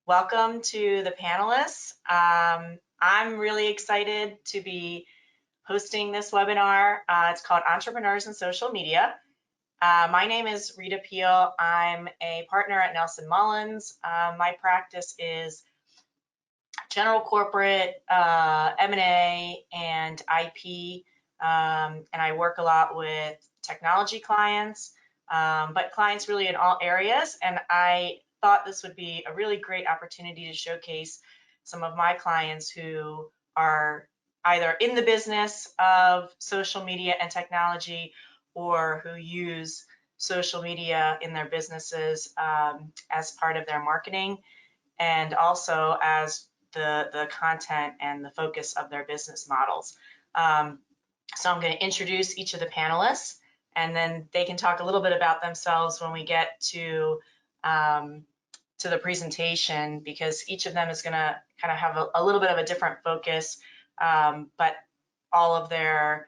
Welcome to the panelists. I'm really excited to be hosting this webinar. It's called Entrepreneurs and Social Media. My name is Rita Peel. I'm a partner at Nelson Mullins. My practice is general corporate, M&A, and IP, and I work a lot with technology clients, but clients really in all areas. And I thought this would be a really great opportunity to showcase some of my clients who are either in the business of social media and technology or who use social media in their businesses as part of their marketing and also as the content and the focus of their business models. So I'm going to introduce each of the panelists, and then they can talk a little bit about themselves when we get to the presentation, because each of them is going to kind of have a little bit of a different focus, but all of their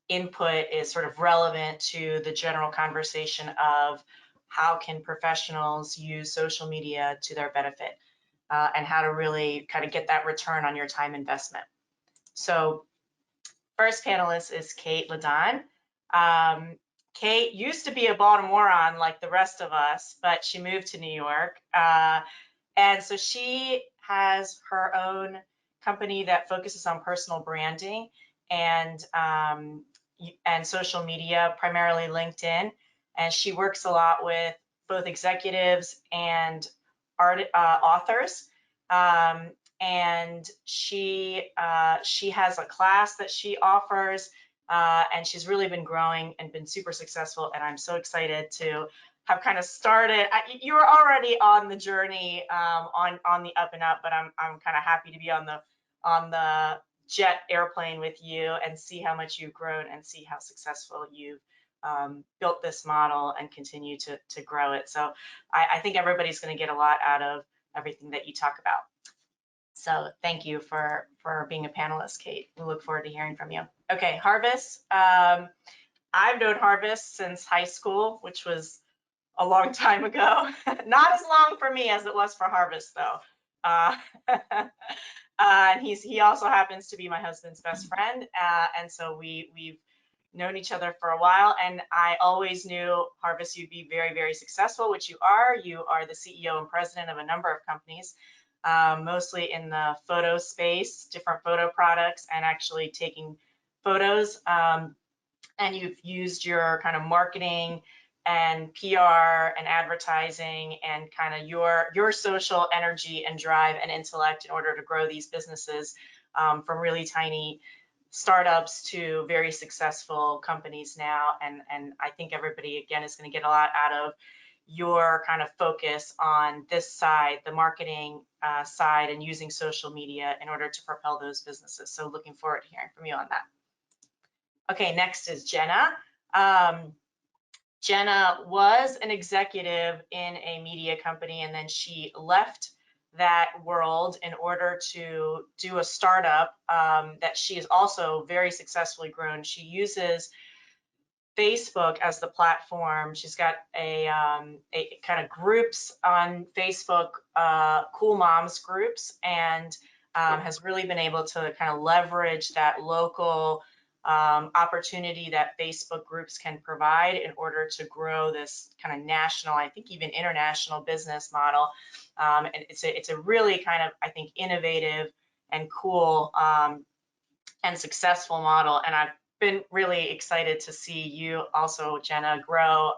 input is sort of relevant to the general conversation of how can professionals use social media to their benefit, and how to really kind of get that return on your time investment. So first panelist is Kate Ladon. Kate used to be a Baltimorean like the rest of us, but she moved to New York. And so she has her own company that focuses on personal branding and social media, primarily LinkedIn. And she works a lot with both executives and authors. And she has a class that she offers, and she's really been growing and been super successful. And I'm so excited to have kind of started. You were already on the journey, on the up and up, but I'm kind of happy to be on the jet airplane with you and see how much you've grown and see how successful you've built this model and continue to grow it. So I think everybody's going to get a lot out of everything that you talk about. So thank you for being a panelist, Kate. We look forward to hearing from you. Okay, Harvest. I've known Harvest since high school, which was a long time ago. Not as long for me as it was for Harvest, though. And he also happens to be my husband's best friend, and so we've known each other for a while. And I always knew, Harvest, you'd be very, very successful, which you are. You are the CEO and president of a number of companies, mostly in the photo space, different photo products, and actually taking photos. And you've used your kind of marketing and PR and advertising and kind of your social energy and drive and intellect in order to grow these businesses, from really tiny startups to very successful companies now. And I think everybody, again, is going to get a lot out of your kind of focus on this side, the marketing side, and using social media in order to propel those businesses. So looking forward to hearing from you on that. Okay, next is Jenna. Jenna was an executive in a media company, and then she left that world in order to do a startup that she has also very successfully grown. She uses Facebook as the platform. She's got a kind of groups on Facebook, Cool Moms groups, and has really been able to kind of leverage that local opportunity that Facebook groups can provide in order to grow this kind of national, I think even international business model. And it's a really kind of, I think, innovative and cool and successful model. And I've been really excited to see you also, Jenna, grow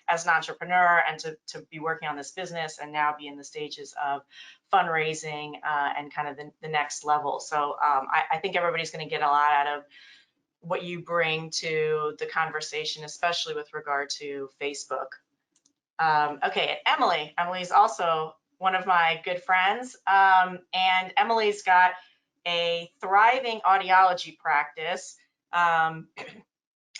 as an entrepreneur and to be working on this business and now be in the stages of fundraising and kind of the next level. So I think everybody's going to get a lot out of what you bring to the conversation, especially with regard to Facebook. Okay, Emily. Emily's also one of my good friends, and Emily's got a thriving audiology practice.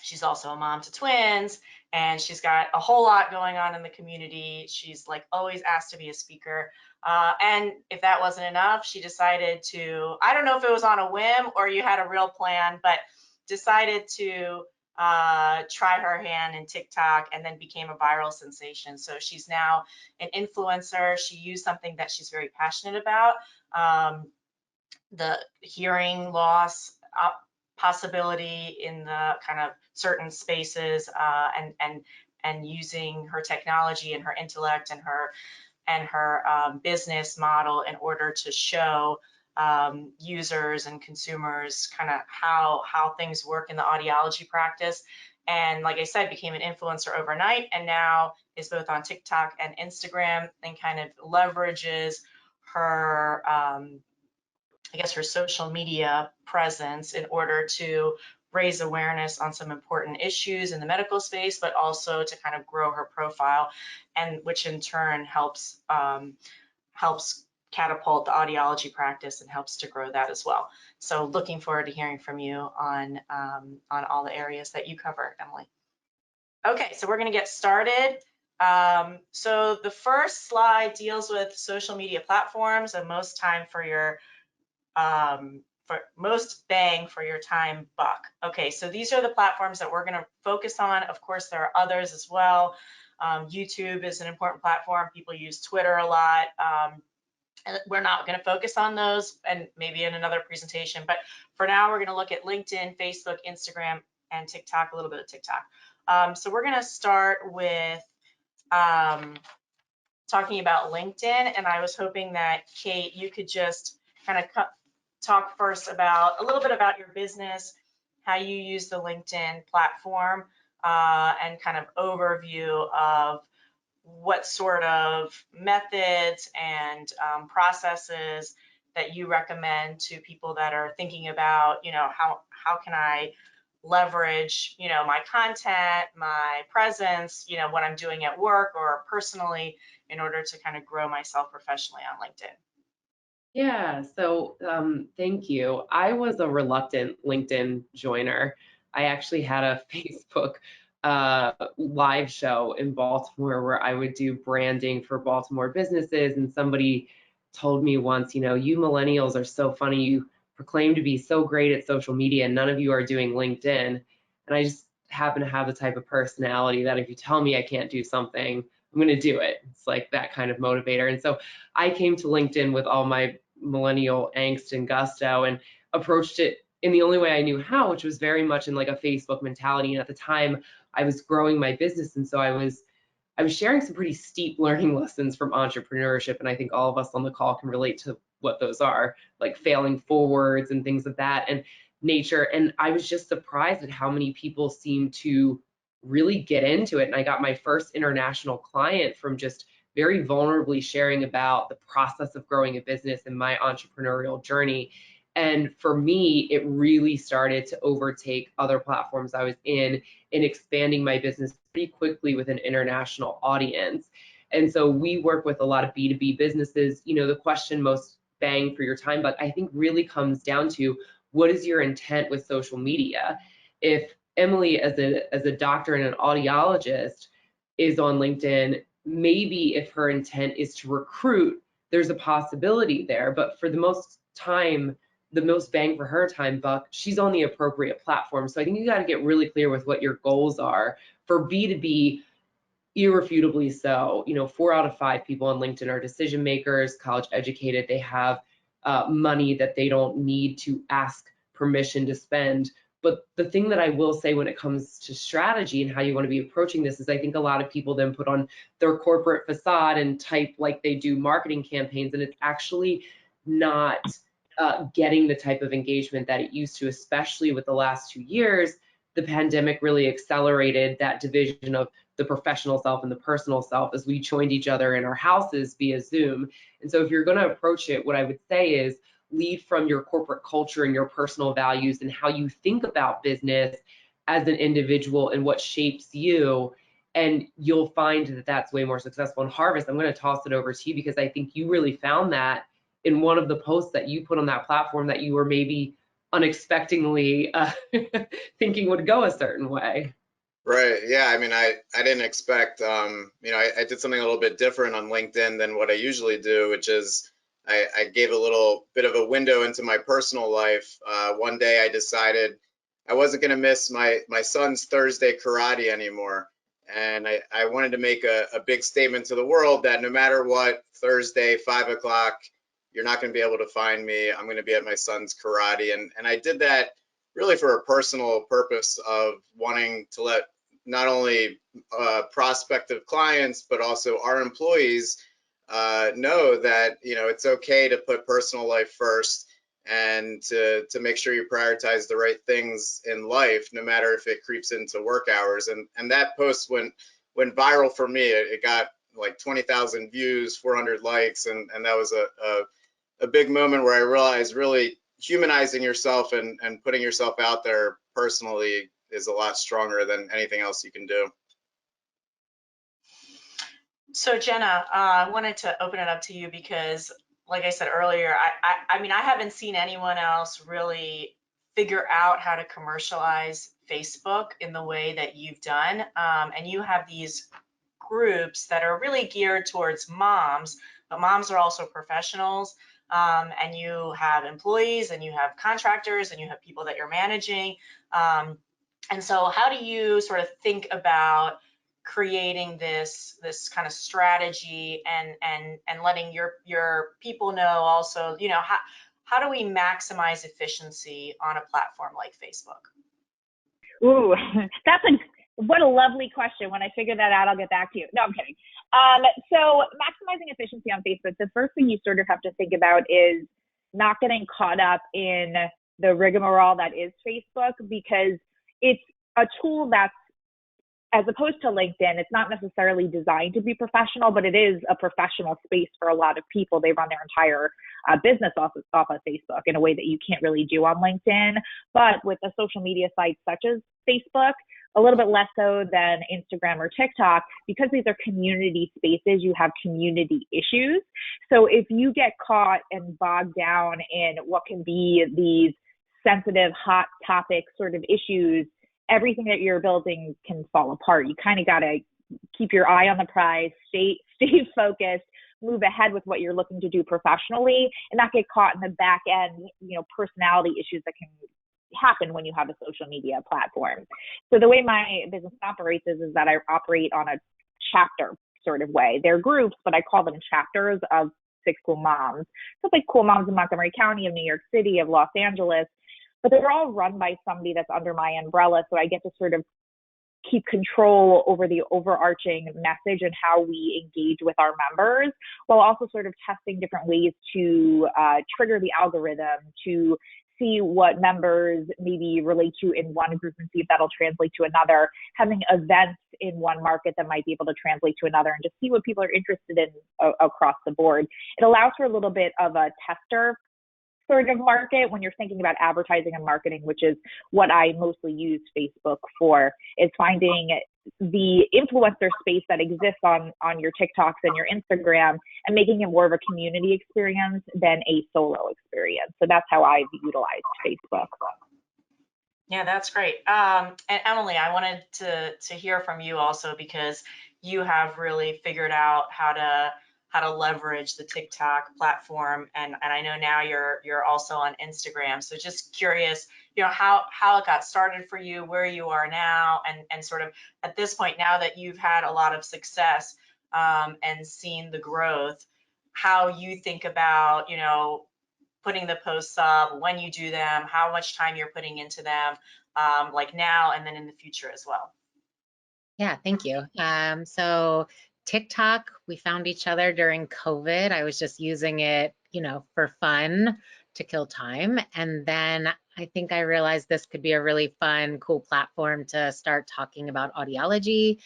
She's also a mom to twins, and she's got a whole lot going on in the community. She's like always asked to be a speaker. And if that wasn't enough, she decided to, I don't know if it was on a whim or you had a real plan, but decided to try her hand in TikTok and then became a viral sensation. So she's now an influencer. She used something that she's very passionate about, the hearing loss possibility in the kind of certain spaces, and using her technology and her intellect and her business model in order to show users and consumers kind of how things work in the audiology practice. And like I said, became an influencer overnight, and now is both on TikTok and Instagram, and kind of leverages her, I guess, her social media presence in order to raise awareness on some important issues in the medical space, but also to kind of grow her profile, and which in turn helps catapult the audiology practice and helps to grow that as well. So looking forward to hearing from you on all the areas that you cover, Emily. Okay, so we're going to get started. So the first slide deals with social media platforms and most bang for your time buck. Okay, so these are the platforms that we're going to focus on. Of course, there are others as well. YouTube is an important platform. People use Twitter a lot. And we're not going to focus on those, and maybe in another presentation, but for now we're going to look at LinkedIn, Facebook, Instagram, and TikTok, a little bit of TikTok. So we're going to start with talking about LinkedIn, and I was hoping that, Kate, you could just kind of talk first about a little bit about your business, how you use the LinkedIn platform, and kind of overview of what sort of methods and processes that you recommend to people that are thinking about, how can I leverage, my content, my presence, what I'm doing at work or personally in order to kind of grow myself professionally on LinkedIn. Yeah, so thank you. I was a reluctant LinkedIn joiner. I actually had a Facebook live show in Baltimore where I would do branding for Baltimore businesses, and somebody told me once, you millennials are so funny. You proclaim to be so great at social media, and none of you are doing LinkedIn. And I just happen to have the type of personality that if you tell me I can't do something, I'm going to do it. It's like that kind of motivator. And so I came to LinkedIn with all my millennial angst and gusto and approached it in the only way I knew how, which was very much in like a Facebook mentality. And at the time I was growing my business. And so I was sharing some pretty steep learning lessons from entrepreneurship. And I think all of us on the call can relate to what those are, like failing forwards and things of that and nature. And I was just surprised at how many people seem to really get into it. And I got my first international client from just very vulnerably sharing about the process of growing a business and my entrepreneurial journey. And for me, it really started to overtake other platforms I was in expanding my business pretty quickly with an international audience. And so we work with a lot of B2B businesses. The question most bang for your time, but I think really comes down to what is your intent with social media? If Emily, as a doctor and an audiologist, is on LinkedIn, maybe if her intent is to recruit, there's a possibility there. But for the most time, the most bang for her time buck, she's on the appropriate platform. So I think you got to get really clear with what your goals are. For B2B, irrefutably so, 4 out of 5 people on LinkedIn are decision makers, college educated. They have money that they don't need to ask permission to spend. But the thing that I will say when it comes to strategy and how you want to be approaching this is I think a lot of people then put on their corporate facade and type like they do marketing campaigns, and it's actually not getting the type of engagement that it used to, especially with the last 2 years. The pandemic really accelerated that division of the professional self and the personal self as we joined each other in our houses via Zoom. And so if you're going to approach it, what I would say is lead from your corporate culture and your personal values and how you think about business as an individual and what shapes you. And you'll find that that's way more successful. And Harvest, I'm going to toss it over to you because I think you really found that in one of the posts that you put on that platform that you were maybe unexpectedly thinking would go a certain way. Right. Yeah. I mean, I didn't expect, I did something a little bit different on LinkedIn than what I usually do, which is I gave a little bit of a window into my personal life. One day I decided I wasn't going to miss my son's Thursday karate anymore. And I wanted to make a big statement to the world that no matter what, Thursday, 5 o'clock, you're not going to be able to find me. I'm going to be at my son's karate. And I did that really for a personal purpose of wanting to let not only prospective clients, but also our employees know that, it's okay to put personal life first and to make sure you prioritize the right things in life, no matter if it creeps into work hours. And that post went viral for me. It got like 20,000 views, 400 likes, and that was a big moment where I realized really humanizing yourself and putting yourself out there personally is a lot stronger than anything else you can do. So Jenna, I wanted to open it up to you because, like I said earlier, I mean, I haven't seen anyone else really figure out how to commercialize Facebook in the way that you've done. And you have these groups that are really geared towards moms, but moms are also professionals. And you have employees and you have contractors and you have people that you're managing. And so how do you sort of think about creating this kind of strategy and letting your people know also, how do we maximize efficiency on a platform like Facebook? Ooh, what a lovely question. When I figure that out, I'll get back to you. No, I'm kidding. So maximizing efficiency on Facebook, the first thing you sort of have to think about is not getting caught up in the rigmarole that is Facebook, because it's a tool that's, as opposed to LinkedIn, it's not necessarily designed to be professional, but it is a professional space for a lot of people. They run their entire business off of Facebook in a way that you can't really do on LinkedIn. But with a social media site such as Facebook, a little bit less so than Instagram or TikTok, because these are community spaces, you have community issues. So if you get caught and bogged down in what can be these sensitive, hot topic sort of issues, everything that you're building can fall apart. You kind of got to keep your eye on the prize, stay focused, move ahead with what you're looking to do professionally, and not get caught in the back end, personality issues that can happen when you have a social media platform. So the way my business operates is that I operate on a chapter sort of way. They're groups, but I call them chapters of 6 Cool Moms. So it's like Cool Moms in Montgomery County, of New York City, of Los Angeles, but they're all run by somebody that's under my umbrella. So I get to sort of keep control over the overarching message and how we engage with our members, while also sort of testing different ways to trigger the algorithm, to see what members maybe relate to in one group and see if that'll translate to another, having events in one market that might be able to translate to another, and just see what people are interested in across the board. It allows for a little bit of a tester sort of market when you're thinking about advertising and marketing, which is what I mostly use Facebook for, is finding the influencer space that exists on your TikToks and your Instagram and making it more of a community experience than a solo experience. So that's how I've utilized Facebook. Yeah, that's great. And Emily, I wanted to hear from you also, because you have really figured out how to leverage the TikTok platform, and I know now you're also on Instagram. So just curious, how it got started for you, where you are now, and sort of at this point, now that you've had a lot of success and seen the growth, how you think about putting the posts up, when you do them, how much time you're putting into them, like now and then in the future as well. Yeah, thank you. So TikTok, we found each other during COVID. I was just using it, for fun to kill time. And then I think I realized this could be a really fun, cool platform to start talking about audiology.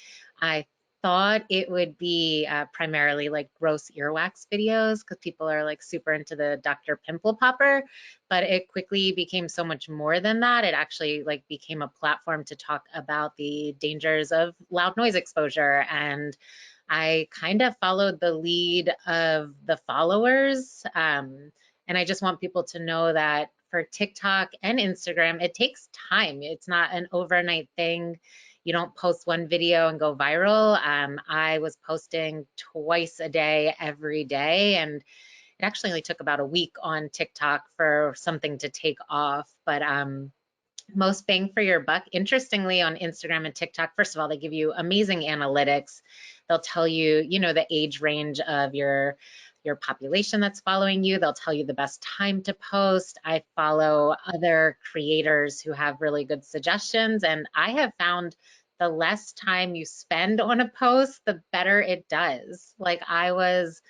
I thought it would be primarily like gross earwax videos, because people are like super into the Dr. Pimple Popper, but it quickly became so much more than that. It actually like became a platform to talk about the dangers of loud noise exposure. And I kind of followed the lead of the followers. And I just want people to know that for TikTok and Instagram, it takes time. It's not an overnight thing. You don't post one video and go viral. I was posting twice a day, every day, and it actually only took about a week on TikTok for something to take off. But most bang for your buck. Interestingly, on Instagram and TikTok, first of all, they give you amazing analytics. They'll tell you, you know, the age range of your population that's following you. They'll tell you the best time to post. I follow other creators who have really good suggestions, and I have found the less time you spend on a post, the better it does. Like, I was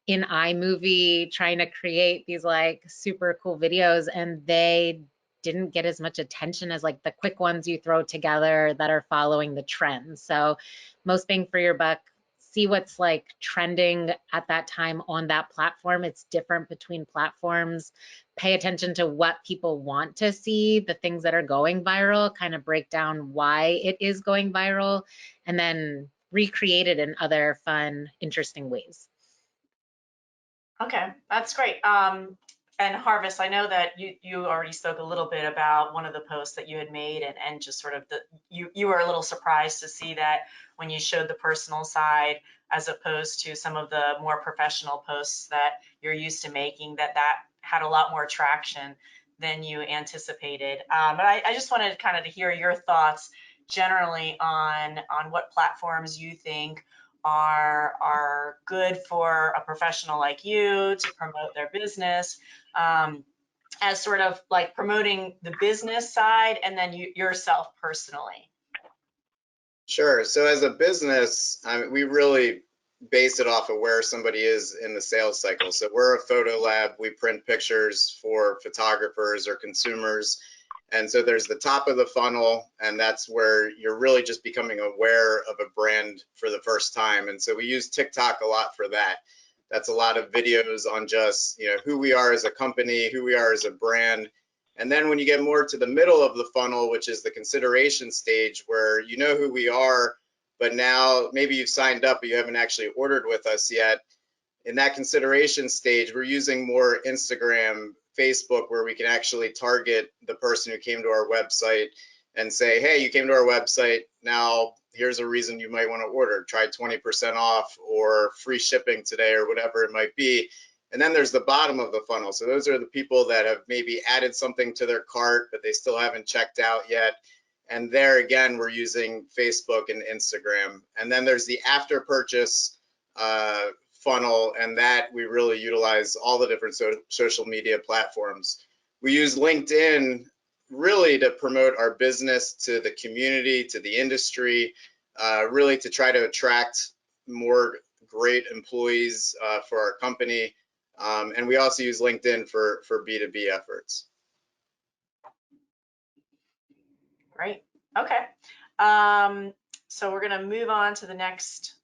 in iMovie trying to create these like super cool videos, and they didn't get as much attention as like the quick ones you throw together that are following the trends. So most bang for your buck, see what's like trending at that time on that platform. It's different between platforms. Pay attention to what people want to see, the things that are going viral, kind of break down why it is going viral, and then recreate it in other fun, interesting ways. Okay, that's great. And Harvest, I know that you already spoke a little bit about one of the posts that you had made, and just sort of you were a little surprised to see that when you showed the personal side as opposed to some of the more professional posts that you're used to making, that had a lot more traction than you anticipated. But I just wanted kind of to hear your thoughts generally on what platforms you think are good for a professional like you to promote their business, as sort of like promoting the business side, and then yourself personally. Sure. So as a business, we really base it off of where somebody is in the sales cycle. So we're a photo lab. We print pictures for photographers or consumers. And so there's the top of the funnel, and that's where you're really just becoming aware of a brand for the first time. And so we use TikTok a lot for that. That's a lot of videos on just, who we are as a company, who we are as a brand. And then when you get more to the middle of the funnel, which is the consideration stage, where you know who we are, but now maybe you've signed up, but you haven't actually ordered with us yet. In that consideration stage, we're using more Instagram, Facebook, where we can actually target the person who came to our website and say, hey, you came to our website, now here's a reason you might want to order. Try 20% off or free shipping today, or whatever it might be. And then there's the bottom of the funnel. So those are the people that have maybe added something to their cart, but they still haven't checked out yet. And there again, we're using Facebook and Instagram. And then there's the after purchase funnel, and that we really utilize all the different social media platforms. We use LinkedIn really to promote our business to the community, to the industry, really to try to attract more great employees for our company. And we also use LinkedIn for B2B efforts. Great. Okay. So we're going to move on to the next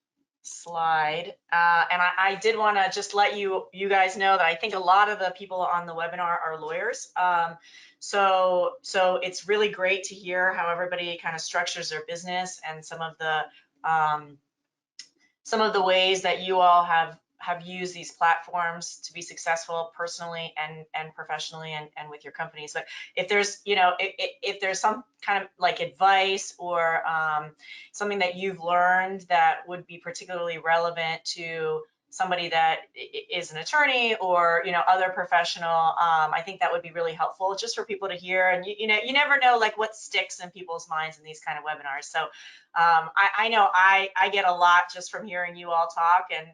slide. And I did want to just let you guys know that I think a lot of the people on the webinar are lawyers. So it's really great to hear how everybody kind of structures their business, and some of the ways that you all have used these platforms to be successful personally and professionally and with your companies. But if there's, if there's some kind of like advice or something that you've learned that would be particularly relevant to somebody that is an attorney or, other professional, I think that would be really helpful just for people to hear. And, you never know like what sticks in people's minds in these kind of webinars. So I know I get a lot just from hearing you all talk, and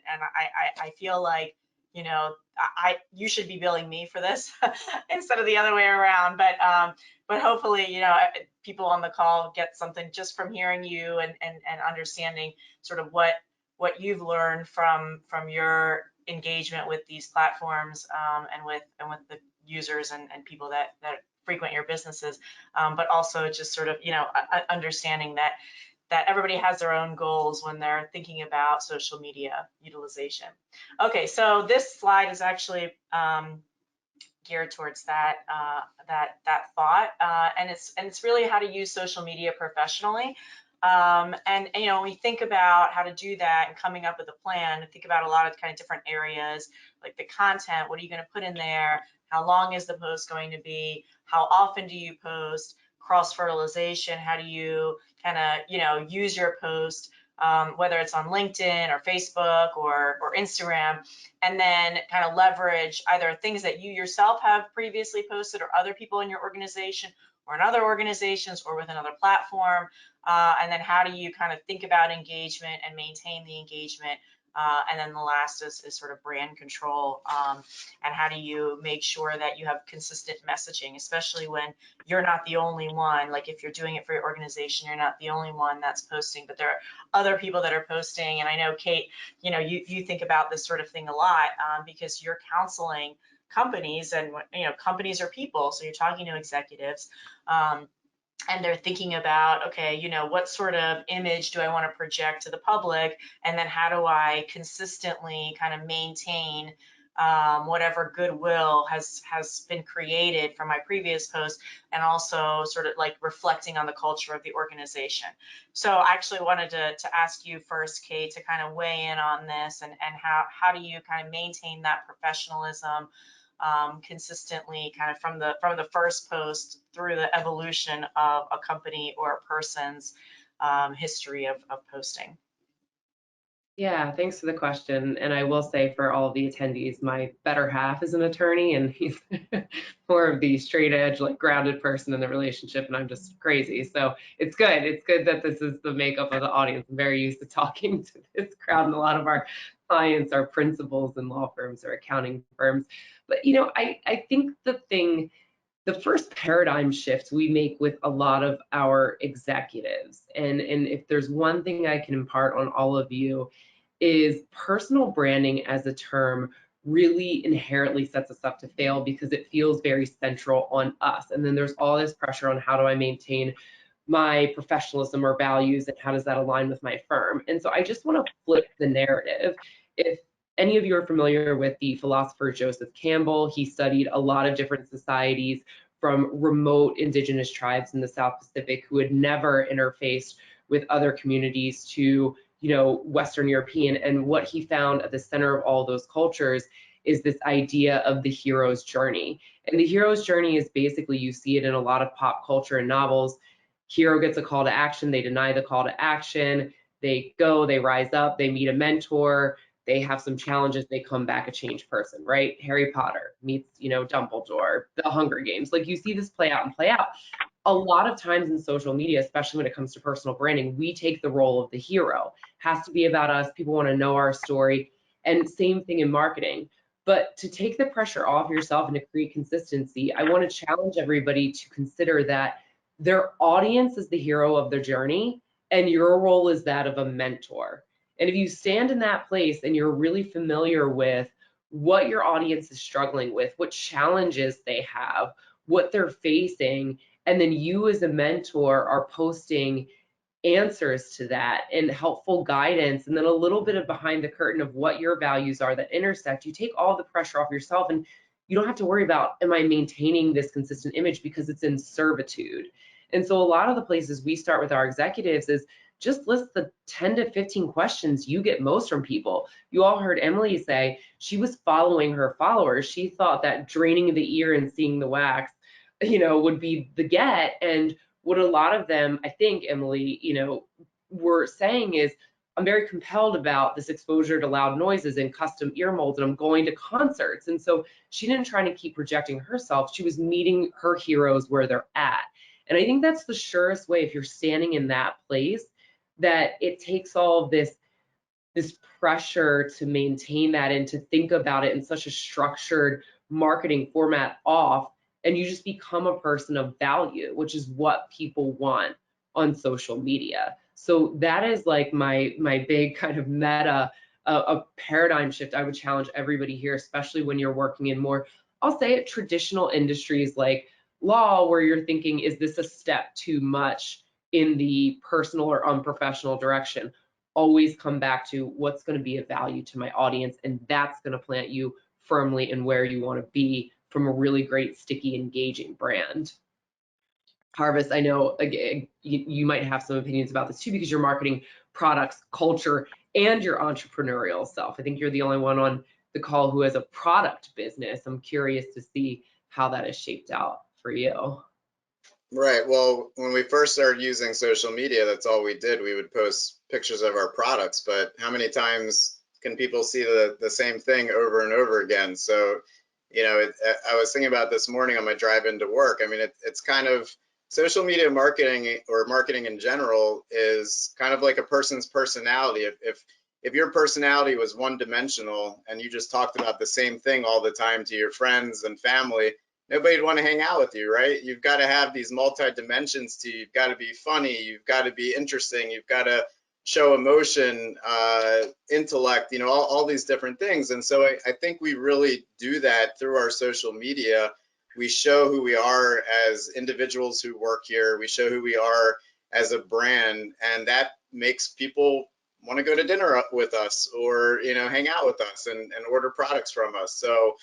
I feel like, you should be billing me for this instead of the other way around. But hopefully, people on the call get something just from hearing you and understanding sort of what you've learned from your engagement with these platforms, and with the users and people that frequent your businesses, but also just sort of, understanding that everybody has their own goals when they're thinking about social media utilization. Okay, so this slide is actually geared towards that thought, and it's really how to use social media professionally. And when we think about how to do that and coming up with a plan, think about a lot of kind of different areas, like the content. What are you going to put in there? How long is the post going to be? How often do you post? Cross-fertilization. How do you kind of, use your post, whether it's on LinkedIn or Facebook or Instagram, and then kind of leverage either things that you yourself have previously posted or other people in your organization, or in other organizations or with another platform? And then how do you kind of think about engagement and maintain the engagement? And then the last is sort of brand control. And how do you make sure that you have consistent messaging, especially when you're not the only one. Like if you're doing it for your organization, you're not the only one that's posting, but there are other people that are posting. And I know, Kate, you know, you think about this sort of thing a lot because you're counseling companies, and you know, companies are people, so you're talking to executives. And they're thinking about, okay, you know, what sort of image do I want to project to the public? And then how do I consistently kind of maintain whatever goodwill has been created from my previous post, and also sort of like reflecting on the culture of the organization. So I actually wanted to ask you first, Kate, to kind of weigh in on this, and how do you kind of maintain that professionalism consistently, kind of from the first post through the evolution of a company or a person's history of posting? Yeah, thanks for the question. And I will say for all of the attendees, my better half is an attorney, and he's more of the straight edge, like grounded person in the relationship, and I'm just crazy. So it's good. It's good that this is the makeup of the audience. I'm very used to talking to this crowd, and a lot of our clients are principals in law firms or accounting firms. But you know, I think the first paradigm shift we make with a lot of our executives, and if there's one thing I can impart on all of you, is personal branding as a term really inherently sets us up to fail because it feels very central on us. And then there's all this pressure on how do I maintain my professionalism or values, and how does that align with my firm? And so I just want to flip the narrative. If any of you are familiar with the philosopher Joseph Campbell, he studied a lot of different societies from remote indigenous tribes in the South Pacific who had never interfaced with other communities to, you know, Western European. And what he found at the center of all those cultures is this idea of the hero's journey. And the hero's journey is basically, you see it in a lot of pop culture and novels. Hero gets a call to action, they deny the call to action, they go, they rise up, they meet a mentor, they have some challenges, they come back a changed person, right? Harry Potter meets, you know, Dumbledore, the Hunger Games. Like you see this play out and play out. A lot of times in social media, especially when it comes to personal branding, we take the role of the hero. Has to be about us. People want to know our story. And same thing in marketing. But to take the pressure off yourself and to create consistency, I want to challenge everybody to consider that their audience is the hero of their journey, and your role is that of a mentor. And if you stand in that place and you're really familiar with what your audience is struggling with, what challenges they have, what they're facing, and then you as a mentor are posting answers to that and helpful guidance, and then a little bit of behind the curtain of what your values are that intersect, you take all the pressure off yourself, and you don't have to worry about, am I maintaining this consistent image, because it's in servitude. And so a lot of the places we start with our executives is just list the 10 to 15 questions you get most from people. You all heard Emily say she was following her followers. She thought that draining the ear and seeing the wax, you know, would be the get. And what a lot of them, I think, Emily, you know, were saying is, I'm very compelled about this exposure to loud noises and custom ear molds, and I'm going to concerts. And so she didn't try to keep projecting herself. She was meeting her heroes where they're at. And I think that's the surest way, if you're standing in that place, that it takes all of this pressure to maintain that and to think about it in such a structured marketing format off, and you just become a person of value, which is what people want on social media. So that is like my big kind of meta, a paradigm shift I would challenge everybody here, especially when you're working in more, I'll say it, traditional industries like law, where you're thinking, is this a step too much in the personal or unprofessional direction? Always come back to what's going to be of value to my audience, and that's going to plant you firmly in where you want to be from a really great, sticky, engaging brand. Harvest, I know again, you might have some opinions about this too, because you're marketing products, culture, and your entrepreneurial self. I think you're the only one on the call who has a product business. I'm curious to see how that is shaped out for you. Right. Well, when we first started using social media, that's all we did. We would post pictures of our products, but how many times can people see the same thing over and over again? So, you know, I was thinking about this morning on my drive into work. I mean, it's kind of social media marketing, or marketing in general, is kind of like a person's personality. If your personality was one dimensional and you just talked about the same thing all the time to your friends and family, nobody'd want to hang out with you, right? You've got to have these multi dimensions to you. You've got to be funny, you've got to be interesting, you've got to show emotion, intellect, all these different things. And so I think we really do that through our social media. We show who we are as individuals who work here. We show who we are as a brand, and that makes people want to go to dinner with us, or hang out with us and order products from us. So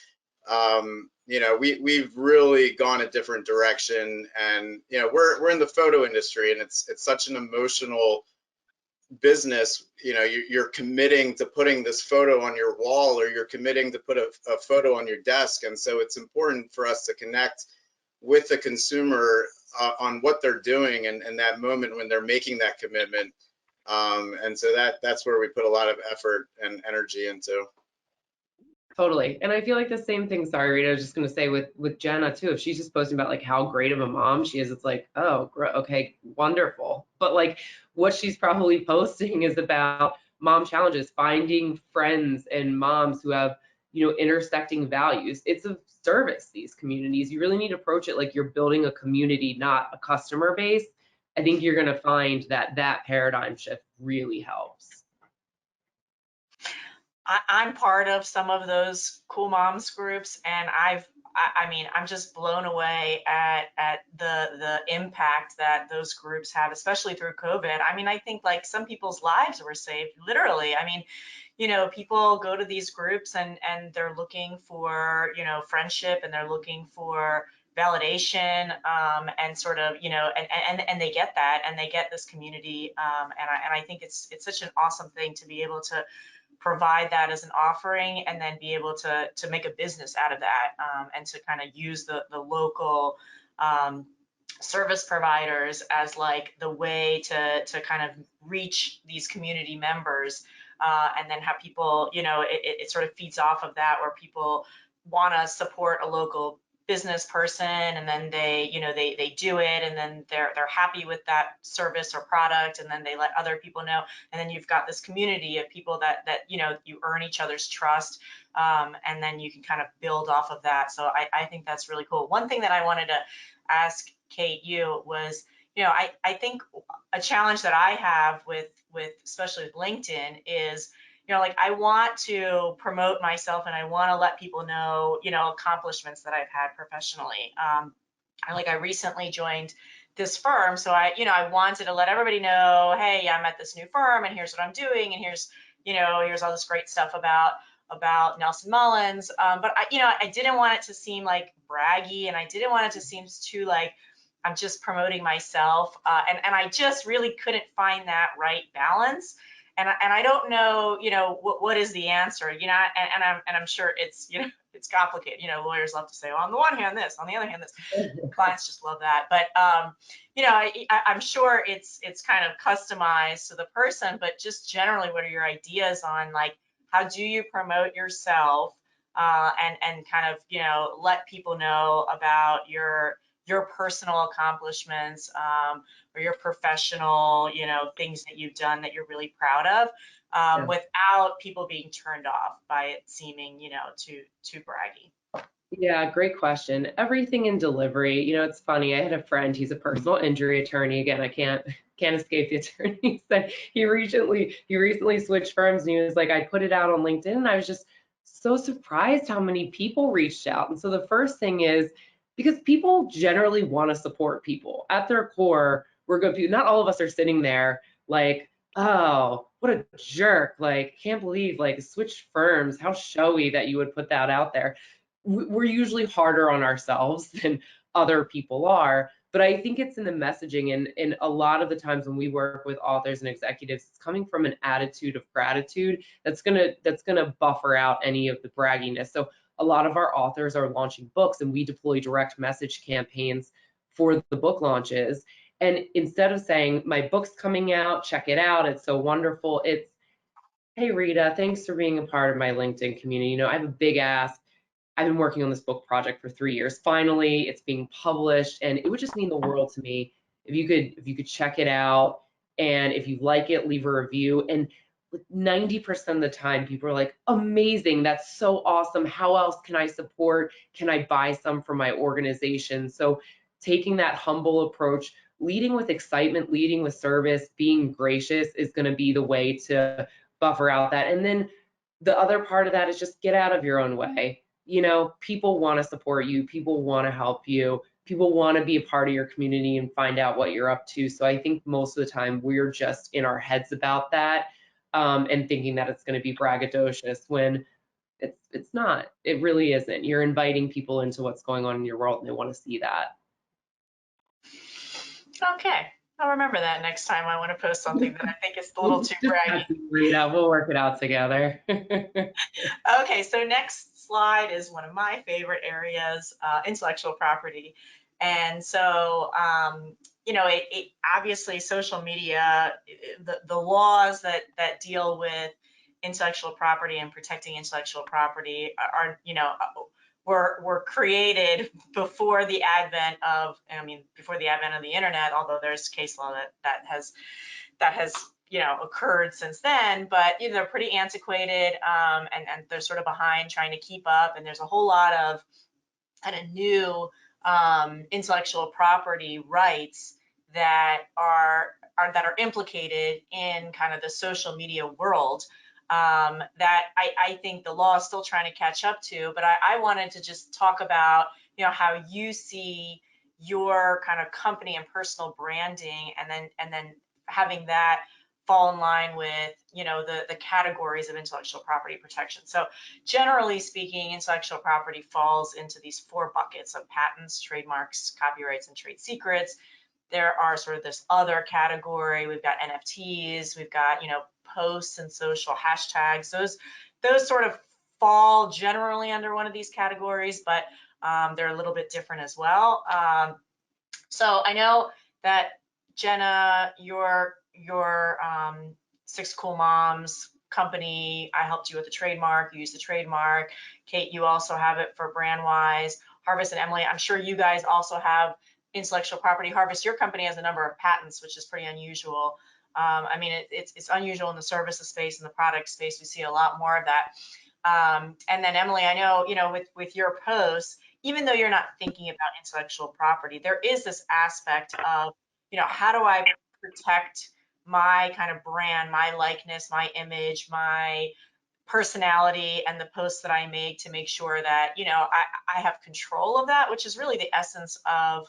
we've really gone a different direction, and we're in the photo industry, and it's such an emotional business. You're committing to putting this photo on your wall, or you're committing to put a photo on your desk, and so it's important for us to connect with the consumer on what they're doing and that moment when they're making that commitment. And so that's where we put a lot of effort and energy into. Totally. And I feel like the same thing, sorry, Rita, I was just going to say with Jenna too. If she's just posting about like how great of a mom she is, it's like, oh, okay, wonderful. But like what she's probably posting is about mom challenges, finding friends and moms who have, intersecting values. It's a service, these communities. You really need to approach it like you're building a community, not a customer base. I think you're going to find that paradigm shift really helps. I'm part of some of those cool moms groups, and I'm just blown away at the impact that those groups have, especially through COVID. I think like some people's lives were saved, literally. People go to these groups and they're looking for, friendship, and they're looking for validation, and sort of, and they get that, and they get this community. And I think it's such an awesome thing to be able to provide that as an offering, and then be able to make a business out of that, and to kind of use the local service providers as like the way to kind of reach these community members, and then have people, it sort of feeds off of that, where people want to support a local business person, and then they do it, and then they're happy with that service or product, and then they let other people know, and then you've got this community of people that you earn each other's trust, and then you can kind of build off of that. So I think that's really cool. One thing that I wanted to ask Kate you was, I think a challenge that I have with especially with LinkedIn is, like I want to promote myself, and I want to let people know, accomplishments that I've had professionally. I recently joined this firm, so I wanted to let everybody know, hey, I'm at this new firm, and here's what I'm doing, and here's all this great stuff about Nelson Mullins. But I didn't want it to seem like braggy, and I didn't want it to seem too like I'm just promoting myself, and I just really couldn't find that right balance. And I don't know, what is the answer, and I'm sure it's, it's complicated. Lawyers love to say, well, on the one hand this, on the other hand this. Clients just love that. But I'm sure it's kind of customized to the person. But just generally, what are your ideas on like how do you promote yourself, and kind of let people know about your personal accomplishments, or your professional, things that you've done that you're really proud of, without people being turned off by it seeming, too braggy? Yeah, great question. Everything in delivery, it's funny. I had a friend, he's a personal injury attorney. Again, I can't escape the attorney. Said he recently switched firms, and he was like, I put it out on LinkedIn, and I was just so surprised how many people reached out. And so the first thing is, because people generally want to support people. At their core, we're good people. Not all of us are sitting there like, oh, what a jerk. Like, can't believe like switched firms. How showy that you would put that out there. We're usually harder on ourselves than other people are. But I think it's in the messaging, and a lot of the times when we work with authors and executives, it's coming from an attitude of gratitude that's gonna buffer out any of the bragginess. So a lot of our authors are launching books, and we deploy direct message campaigns for the book launches. And instead of saying, my book's coming out, check it out, it's so wonderful, it's, hey Rita, thanks for being a part of my LinkedIn community. I have a big ask. I've been working on this book project for 3 years. Finally, it's being published, and it would just mean the world to me if you could check it out, and if you like it, leave a review. And 90% of the time, people are like, amazing, that's so awesome. How else can I support? Can I buy some from my organization? So taking that humble approach, leading with excitement, leading with service, being gracious is going to be the way to buffer out that. And then the other part of that is just get out of your own way. You know, people want to support you, people want to help you, people want to be a part of your community and find out what you're up to. So I think most of the time we're just in our heads about that, and thinking that it's going to be braggadocious when it's not. It really isn't. You're inviting people into what's going on in your world, and they want to see that. Okay, I'll remember that next time I want to post something that I think is a little too braggy. We'll work it out together. Okay, so next slide is one of my favorite areas, intellectual property. And so, you know, it obviously social media, the laws that deal with intellectual property and protecting intellectual property are, you know, were created before the advent of, I mean, before the advent of the internet, although there's case law that has you know occurred since then, but you know, they're pretty antiquated, and they're sort of behind trying to keep up, and there's a whole lot of kind of new intellectual property rights that are implicated in kind of the social media world, that I think the law is still trying to catch up to. But I wanted to just talk about, you know, how you see your kind of company and personal branding, and then having that fall in line with, you know, the categories of intellectual property protection. So generally speaking, intellectual property falls into these 4 buckets of patents, trademarks, copyrights, and trade secrets. There are sort of this other category. We've got NFTs, we've got, you know, posts and social hashtags. Those sort of fall generally under one of these categories, but they're a little bit different as well. So I know that Jenna, your 6 Cool Moms company, I helped you with the trademark, you used the trademark. Kate, you also have it for Brandwise. Harvest and Emily, I'm sure you guys also have intellectual property. Harvest, your company has a number of patents, which is pretty unusual. I mean, it's unusual in the services space and the product space. We see a lot more of that. And then Emily, I know, you know, with your posts, even though you're not thinking about intellectual property, there is this aspect of, you know, how do I protect my kind of brand, my likeness, my image, my personality, and the posts that I make to make sure that, you know, I have control of that, which is really the essence of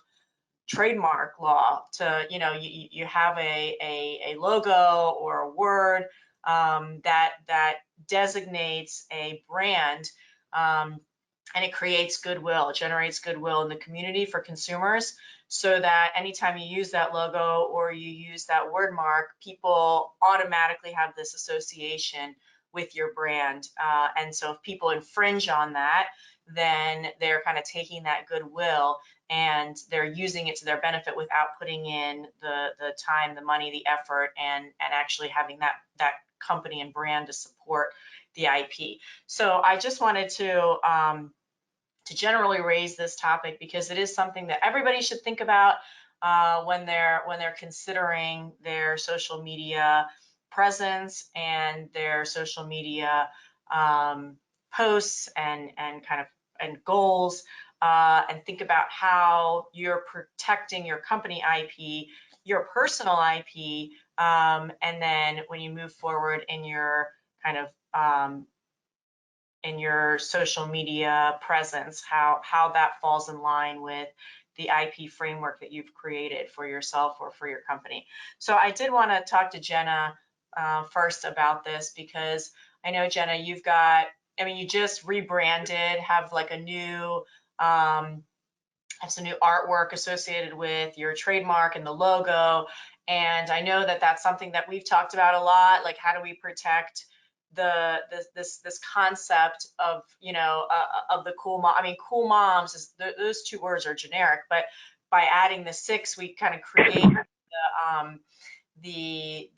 trademark law. To, you know, you have a logo or a word that designates a brand, and it creates goodwill, it generates goodwill in the community for consumers, so that anytime you use that logo or you use that word mark, people automatically have this association with your brand. And so if people infringe on that, then they're kind of taking that goodwill and they're using it to their benefit without putting in the time, the money, the effort, and actually having that company and brand to support the IP. So I just wanted to generally raise this topic because it is something that everybody should think about when they're considering their social media presence and their social media posts and kind of and goals, and think about how you're protecting your company IP, your personal IP, and then when you move forward in your kind of in your social media presence, how that falls in line with the IP framework that you've created for yourself or for your company. So I did want to talk to Jenna first about this, because I know, Jenna, you've got, I mean, you just rebranded, have like a new, have some new artwork associated with your trademark and the logo. And I know that that's something that we've talked about a lot, like how do we protect this concept of, you know, of the cool mom. I mean, cool moms is those 2 words are generic, but by adding the 6, we kind of create the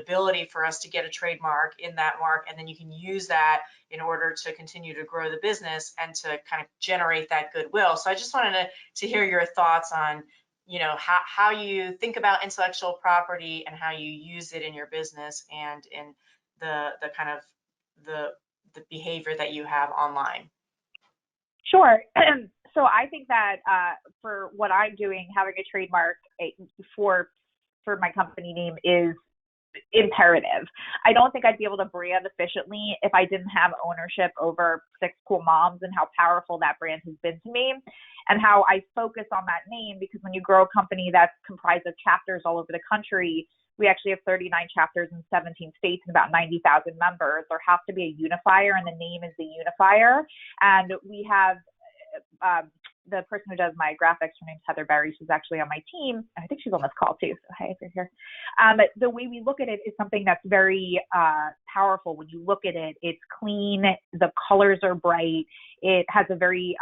ability for us to get a trademark in that mark, and then you can use that in order to continue to grow the business and to kind of generate that goodwill. So I just wanted to hear your thoughts on, you know, how you think about intellectual property and how you use it in your business and in the kind of the behavior that you have online. Sure. So I think that for what I'm doing, having a trademark for my company name is imperative. I don't think I'd be able to brand efficiently if I didn't have ownership over Six Cool Moms and how powerful that brand has been to me and how I focus on that name, because when you grow a company that's comprised of chapters all over the country, we actually have 39 chapters in 17 states and about 90,000 members. There has to be a unifier, and the name is the unifier. And we have the person who does my graphics, her name's Heather Berry. She's actually on my team. I think she's on this call too. So hi, if you're here. The way we look at it is something that's very powerful. When you look at it, it's clean. The colors are bright. It has a very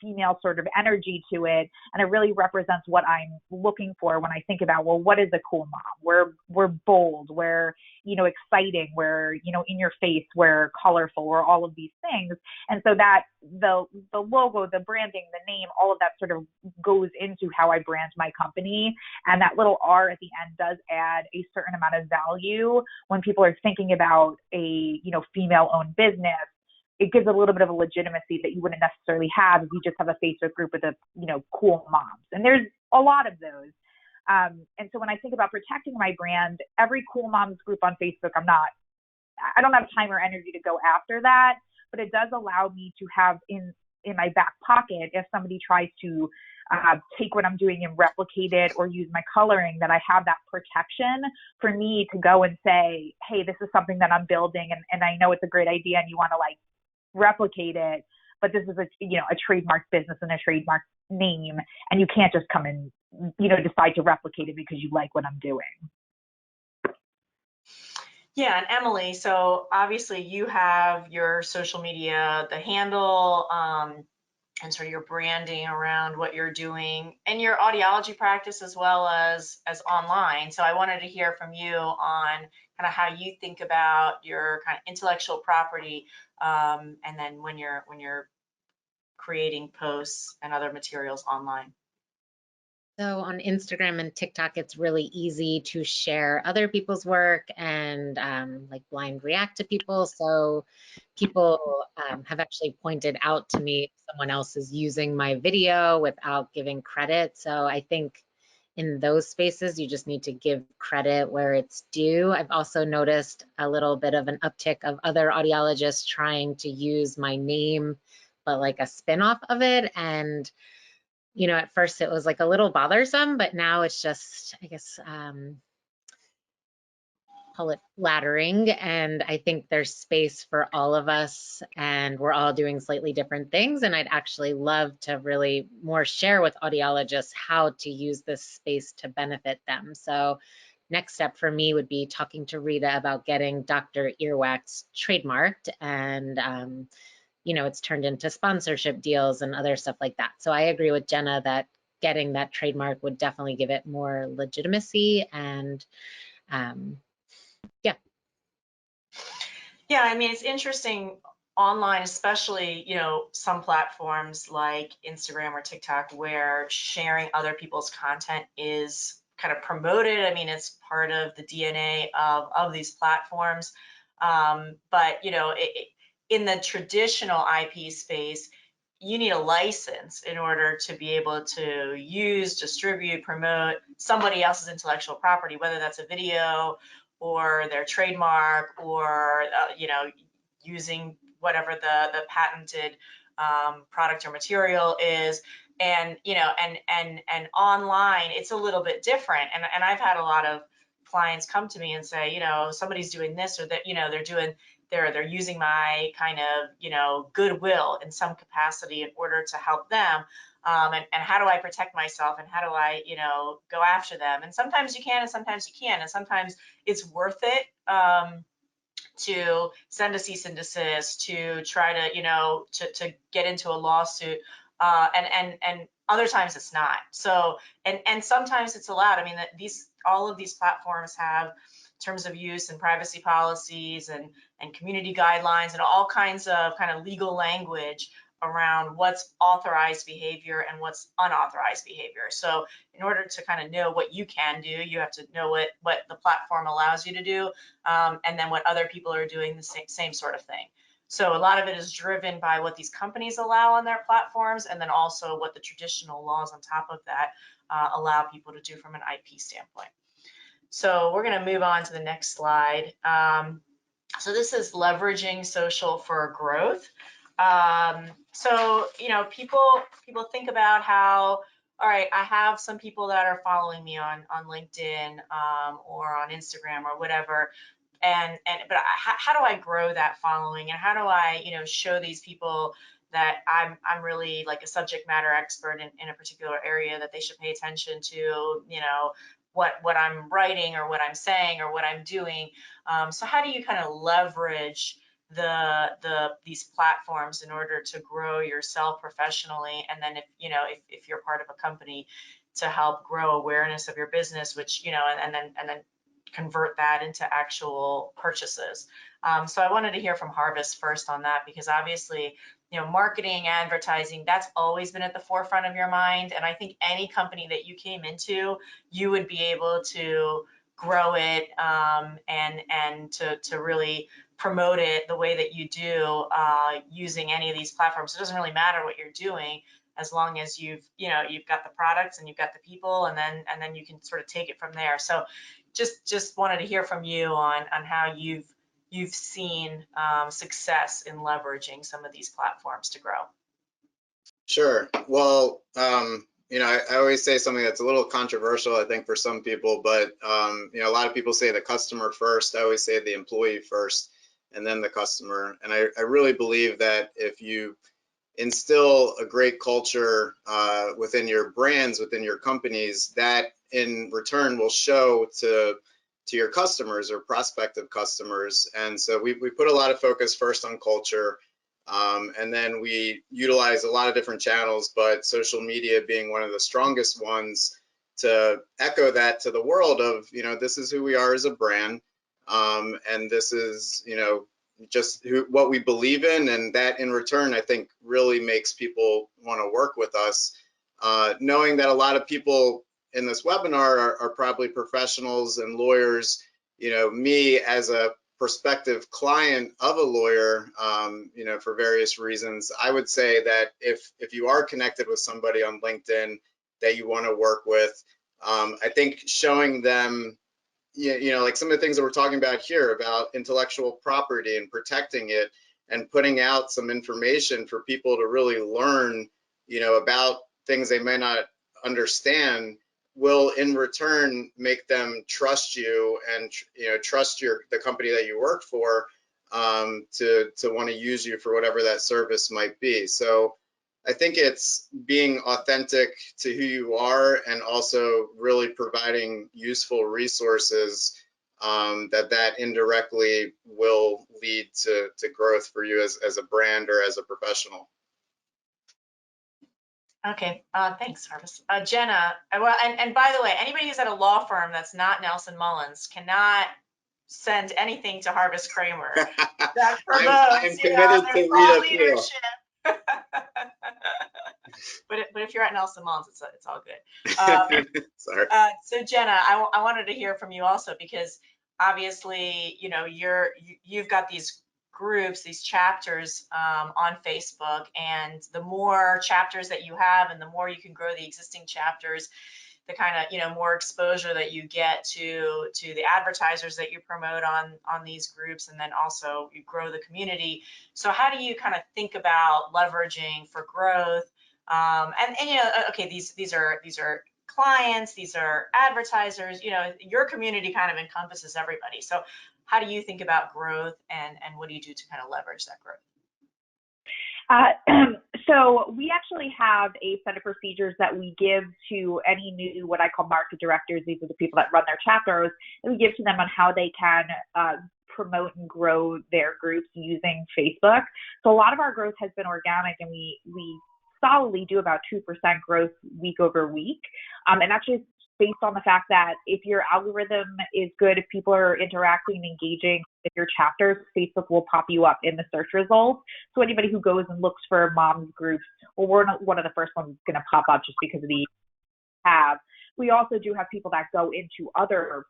female sort of energy to it, and it really represents what I'm looking for when I think about, well, what is a cool mom? We're bold, we're, you know, exciting, we're, you know, in your face, we're colorful, we're all of these things. And so that the logo, the branding, the name, all of that sort of goes into how I brand my company. And that little R at the end does add a certain amount of value when people are thinking about a, you know, female-owned business. It gives a little bit of a legitimacy that you wouldn't necessarily have if you just have a Facebook group with a, you know, cool moms. And there's a lot of those. And so when I think about protecting my brand, every cool moms group on Facebook, I don't have time or energy to go after that, but it does allow me to have in my back pocket, if somebody tries to take what I'm doing and replicate it or use my coloring, that I have that protection for me to go and say, hey, this is something that I'm building, and I know it's a great idea and you want to like replicate it, but this is a trademark business and a trademark name, and you can't just come and, you know, decide to replicate it because you like what I'm doing. Yeah, and Emily, so obviously you have your social media, the handle, and sort of your branding around what you're doing and your audiology practice as well as online. So I wanted to hear from you on kind of how you think about your kind of intellectual property, and then when you're creating posts and other materials online. So on Instagram and TikTok, it's really easy to share other people's work and like blind react to people. So people have actually pointed out to me if someone else is using my video without giving credit. So I think in those spaces, you just need to give credit where it's due. I've also noticed a little bit of an uptick of other audiologists trying to use my name, but like a spin-off of it. And you know, at first it was like a little bothersome, but now it's just, I guess, call it flattering. And I think there's space for all of us, and we're all doing slightly different things. And I'd actually love to really more share with audiologists how to use this space to benefit them. So next step for me would be talking to Rita about getting Dr. Earwax trademarked, and you know, it's turned into sponsorship deals and other stuff like that. So I agree with Jenna that getting that trademark would definitely give it more legitimacy, and yeah. Yeah, I mean, it's interesting online, especially, you know, some platforms like Instagram or TikTok where sharing other people's content is kind of promoted. I mean, it's part of the DNA of these platforms. But, you know, in the traditional IP space, you need a license in order to be able to use, distribute, promote somebody else's intellectual property, whether that's a video or their trademark or, you know, using whatever the patented product or material is. And, you know, and online, it's a little bit different. And I've had a lot of clients come to me and say, you know, somebody's doing this or that, you know, they're using my kind of, you know, goodwill in some capacity in order to help them. And how do I protect myself, and how do I, you know, go after them? And sometimes you can, and sometimes you can't, and sometimes it's worth it to send a cease and desist, to try to, you know, to get into a lawsuit and other times it's not. So, and sometimes it's allowed. I mean, all of these platforms have terms of use and privacy policies and community guidelines and all kinds of kind of legal language around what's authorized behavior and what's unauthorized behavior. So in order to kind of know what you can do, you have to know what the platform allows you to do, and then what other people are doing the same sort of thing. So a lot of it is driven by what these companies allow on their platforms, and then also what the traditional laws on top of that allow people to do from an IP standpoint. So we're going to move on to the next slide. So this is leveraging social for growth. So, you know, people think about how, all right, I have some people that are following me on LinkedIn or on Instagram or whatever. But how do I grow that following, and how do I, you know, show these people that I'm really like a subject matter expert in a particular area that they should pay attention to, you know, what I'm writing or what I'm saying or what I'm doing. So how do you kind of leverage these platforms in order to grow yourself professionally, and then if you're part of a company, to help grow awareness of your business, which, you know, and then convert that into actual purchases. So I wanted to hear from Harvest first on that, because obviously, you know, marketing, advertising, that's always been at the forefront of your mind. And I think any company that you came into, you would be able to grow it and to really promote it the way that you do using any of these platforms. It doesn't really matter what you're doing, as long as you've got the products and you've got the people, and then you can sort of take it from there. So just wanted to hear from you on how you've seen success in leveraging some of these platforms to grow. Sure. Well, you know, I always say something that's a little controversial, I think, for some people, but you know, a lot of people say the customer first. I always say the employee first, and then the customer. And I really believe that if you instill a great culture within your brands, within your companies, that in return will show to your customers or prospective customers. And so we put a lot of focus first on culture, and then we utilize a lot of different channels, but social media being one of the strongest ones to echo that to the world of, you know, this is who we are as a brand, and this is, you know, just what we believe in, and that in return, I think, really makes people want to work with us, knowing that a lot of people in this webinar are probably professionals and lawyers. You know, me as a prospective client of a lawyer, you know, for various reasons, I would say that if you are connected with somebody on LinkedIn that you want to work with, I think showing them, you know, like some of the things that we're talking about here about intellectual property and protecting it, and putting out some information for people to really learn, you know, about things they may not understand, will in return make them trust you and, you know, trust the company that you work for, to want to use you for whatever that service might be. So I think it's being authentic to who you are, and also really providing useful resources that indirectly will lead to growth for you as a brand or as a professional. Okay, thanks, Harvest. Jenna, well, and by the way, anybody who's at a law firm that's not Nelson Mullins cannot send anything to Harvest Kramer. That promotes, I'm committed to Rita leadership. But if you're at Nelson Mullins, it's all good. Sorry. So Jenna, I wanted to hear from you also, because obviously, you know, you've got these groups, these chapters on Facebook, and the more chapters that you have, and the more you can grow the existing chapters, the kind of, you know, more exposure that you get to the advertisers that you promote on these groups, and then also you grow the community. So how do you kind of think about leveraging for growth? And you know, okay, these are clients, these are advertisers, you know, your community kind of encompasses everybody. So how do you think about growth, and what do you do to kind of leverage that growth? So we actually have a set of procedures that we give to any new, what I call market directors. These are the people that run their chapters, and we give to them on how they can promote and grow their groups using Facebook. So a lot of our growth has been organic, and we solidly do about 2% growth week over week. And that's just based on the fact that if your algorithm is good, if people are interacting and engaging with your chapters, Facebook will pop you up in the search results. So anybody who goes and looks for moms groups, well, we're not one of the first ones going to pop up just because of the have. We also do have people that go into other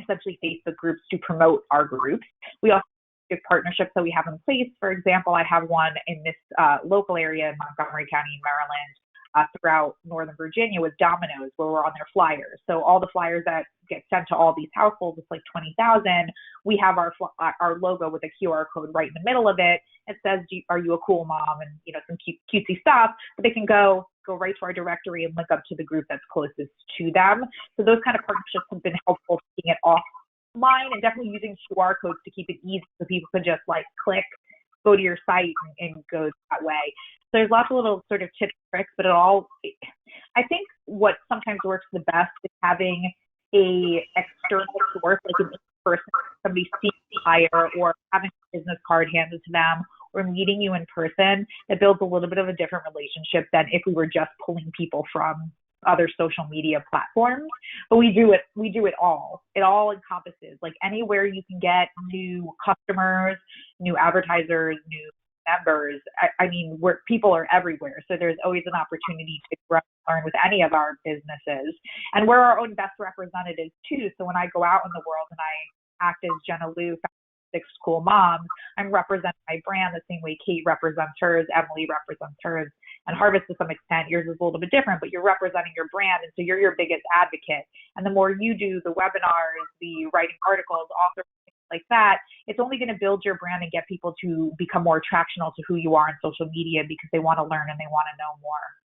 essentially Facebook groups to promote our groups. We also have partnerships that we have in place. For example, I have one in this local area in Montgomery County, Maryland, throughout Northern Virginia with Domino's, where we're on their flyers. So all the flyers that get sent to all these households, it's like 20,000. We have our logo with a QR code right in the middle of it. It says, "Are you a cool mom?" and some cutesy stuff. But they can go right to our directory and link up to the group that's closest to them. So those kind of partnerships have been helpful, taking it offline and definitely using QR codes to keep it easy so people can just like click, go to your site and go that way. So there's lots of little sort of tips and tricks, but I think what sometimes works the best is having a external source, like an in-person, somebody seeing you hire, or having a business card handed to them, or meeting you in person. It builds a little bit of a different relationship than if we were just pulling people from other social media platforms. But we do it all. It all encompasses, like, anywhere you can get new customers, new advertisers, new members. I mean, people are everywhere. So there's always an opportunity to grow and learn with any of our businesses. And we're our own best representatives too. So when I go out in the world and I act as Jenna Liu, Six Cool Moms, I'm representing my brand the same way Kate represents hers, Emily represents hers, and Harvest to some extent. Yours is a little bit different, but you're representing your brand, and so you're your biggest advocate. And the more you do the webinars, the writing articles, author, like that, it's only going to build your brand and get people to become more attractional to who you are on social media, because they want to learn and they want to know more.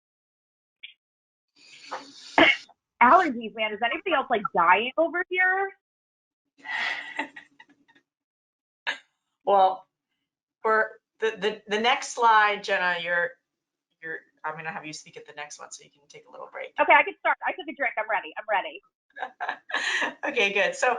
Allergies, man. Is anybody else like dying over here? Well, for the next slide, Jenna, I'm gonna have you speak at the next one so you can take a little break. Okay, I can start. I took a drink. I'm ready. Okay, good. So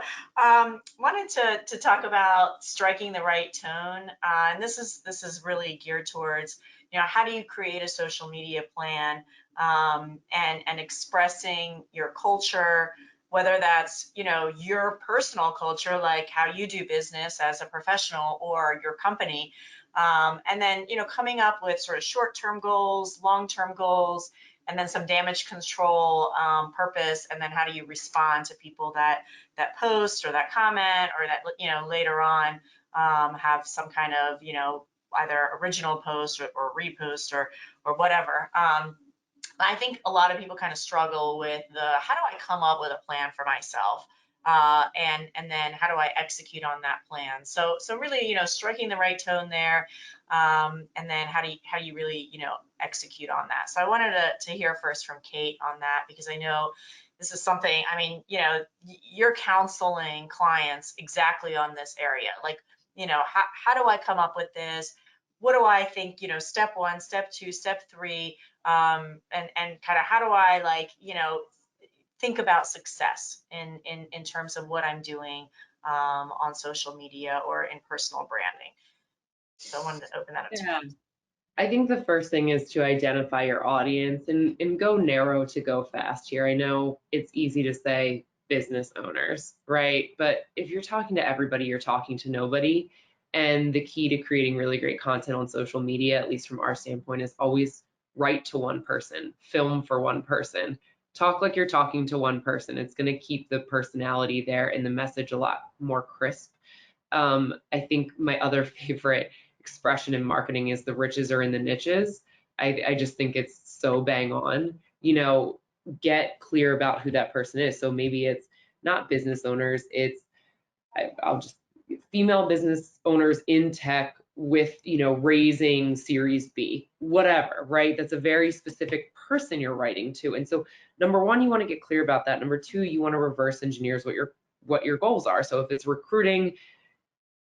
wanted to talk about striking the right tone, and this is really geared towards, how do you create a social media plan, and expressing your culture, whether that's your personal culture, like how you do business as a professional, or your company, and then coming up with sort of short-term goals, long-term goals, and then some damage control, purpose, and then how do you respond to people that post or that comment, or that later on have some kind of either original post or repost or whatever. I think a lot of people kind of struggle with how do I come up with a plan for myself, and then how do I execute on that plan? So really, striking the right tone there, and then how do you really execute on that? So I wanted to hear first from Kate on that, because I know this is something, I mean, you're counseling clients exactly on this area, like, how do I come up with this? What do I think, step 1, step 2, step 3, and kind of how do I think about success in terms of what I'm doing on social media or in personal branding. So I wanted to open that up to you. I think the first thing is to identify your audience and go narrow to go fast here. I know it's easy to say business owners, right? But if you're talking to everybody, you're talking to nobody. And the key to creating really great content on social media, at least from our standpoint, is always write to one person, film for one person, talk like you're talking to one person. It's going to keep the personality there and the message a lot more crisp. I think my other favorite expression in marketing is the riches are in the niches. I just think it's so bang on. Get clear about who that person is. So maybe it's not business owners, it's I'll just female business owners in tech with raising Series B, whatever, right? That's a very specific person you're writing to. And so number 1, you want to get clear about that. Number 2, you want to reverse engineers what your goals are. So if it's recruiting,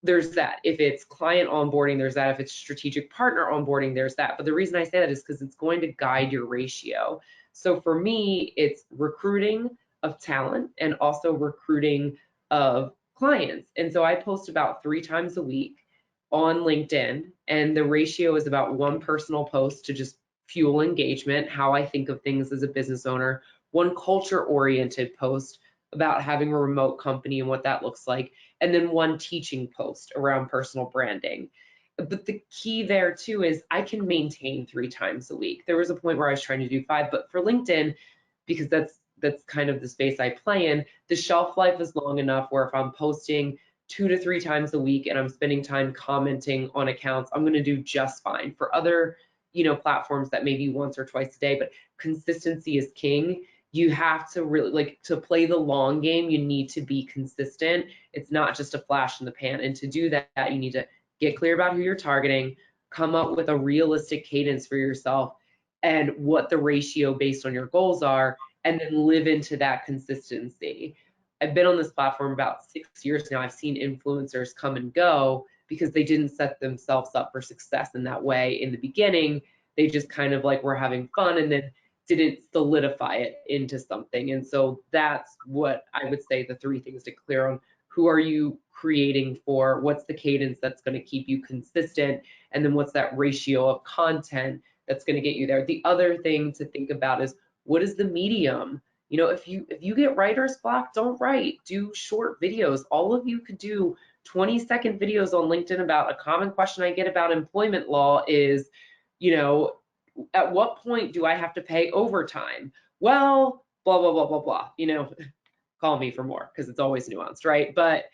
there's that. If it's client onboarding, there's that. If it's strategic partner onboarding, there's that. But the reason I say that is because it's going to guide your ratio. So for me, it's recruiting of talent and also recruiting of clients. And so I post about 3 times a week on LinkedIn, and the ratio is about 1 personal post to just fuel engagement, how I think of things as a business owner, one culture-oriented post about having a remote company and what that looks like, and then one teaching post around personal branding. But the key there too is I can maintain 3 times a week. There was a point where I was trying to do 5, but for LinkedIn, because that's kind of the space I play in, the shelf life is long enough where if I'm posting 2 to 3 times a week and I'm spending time commenting on accounts, I'm going to do just fine. For other, platforms that maybe once or twice a day, but consistency is king. You have to really, like, to play the long game, you need to be consistent. It's not just a flash in the pan. And to do that, you need to get clear about who you're targeting, come up with a realistic cadence for yourself and what the ratio based on your goals are, and then live into that consistency. I've been on this platform about 6 years now. I've seen influencers come and go because they didn't set themselves up for success in that way in the beginning. They just kind of like were having fun and then didn't solidify it into something. And so that's what I would say the 3 things to clear on. Who are you creating for? What's the cadence that's going to keep you consistent? And then what's that ratio of content that's going to get you there? The other thing to think about is, what is the medium? If you get writer's block, don't write. Do short videos. All of you could do 20-second videos on LinkedIn about a common question I get about employment law is, at what point do I have to pay overtime? Well, blah, blah, blah, blah, blah. Call me for more because it's always nuanced, right? But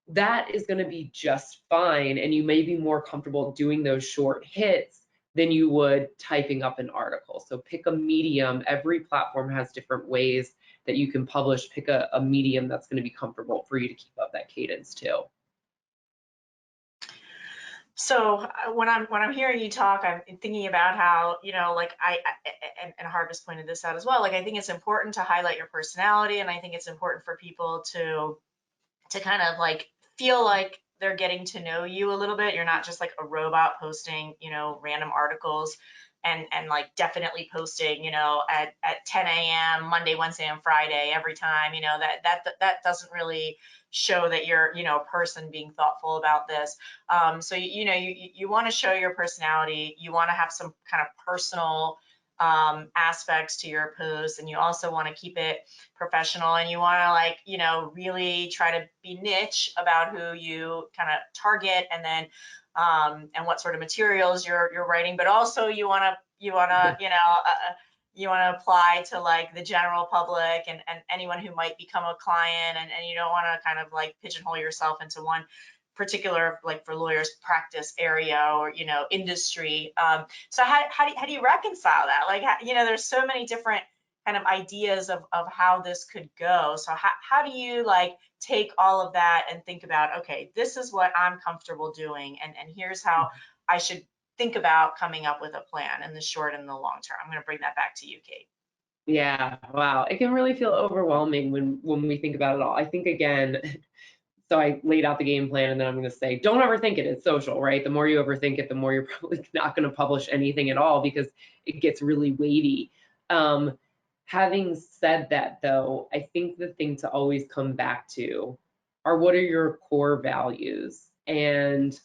that is going to be just fine. And you may be more comfortable doing those short hits than you would typing up an article. So pick a medium. Every platform has different ways that you can publish. Pick a medium that's going to be comfortable for you to keep up that cadence too. So when I'm hearing you talk, I'm thinking about how, like and Harvest pointed this out as well. Like, I think it's important to highlight your personality, and I think it's important for people to kind of like feel like they're getting to know you a little bit. You're not just like a robot posting, random articles and like definitely posting, at 10 a.m. Monday, Wednesday, and Friday every time. That doesn't really show that you're, a person being thoughtful about this. So you want to show your personality. You want to have some kind of personal aspects to your post, and you also want to keep it professional, and you want to really try to be niche about who you kind of target, and then and what sort of materials you're writing, but also you want to you want to apply to like the general public and anyone who might become a client, and you don't want to kind of like pigeonhole yourself into one particular, like for lawyers, practice area or industry. So how do you reconcile that? Like, there's so many different kind of ideas of how this could go. So how do you like take all of that and think about, okay, this is what I'm comfortable doing, and here's how I should think about coming up with a plan in the short and the long term. I'm going to bring that back to you, Kate. Yeah, wow. It can really feel overwhelming when we think about it all. I think, again, so I laid out the game plan, and then I'm going to say, don't overthink it. It's social, right? The more you overthink it, the more you're probably not going to publish anything at all because it gets really weighty. Having said that, though, I think the thing to always come back to are, what are your core values? And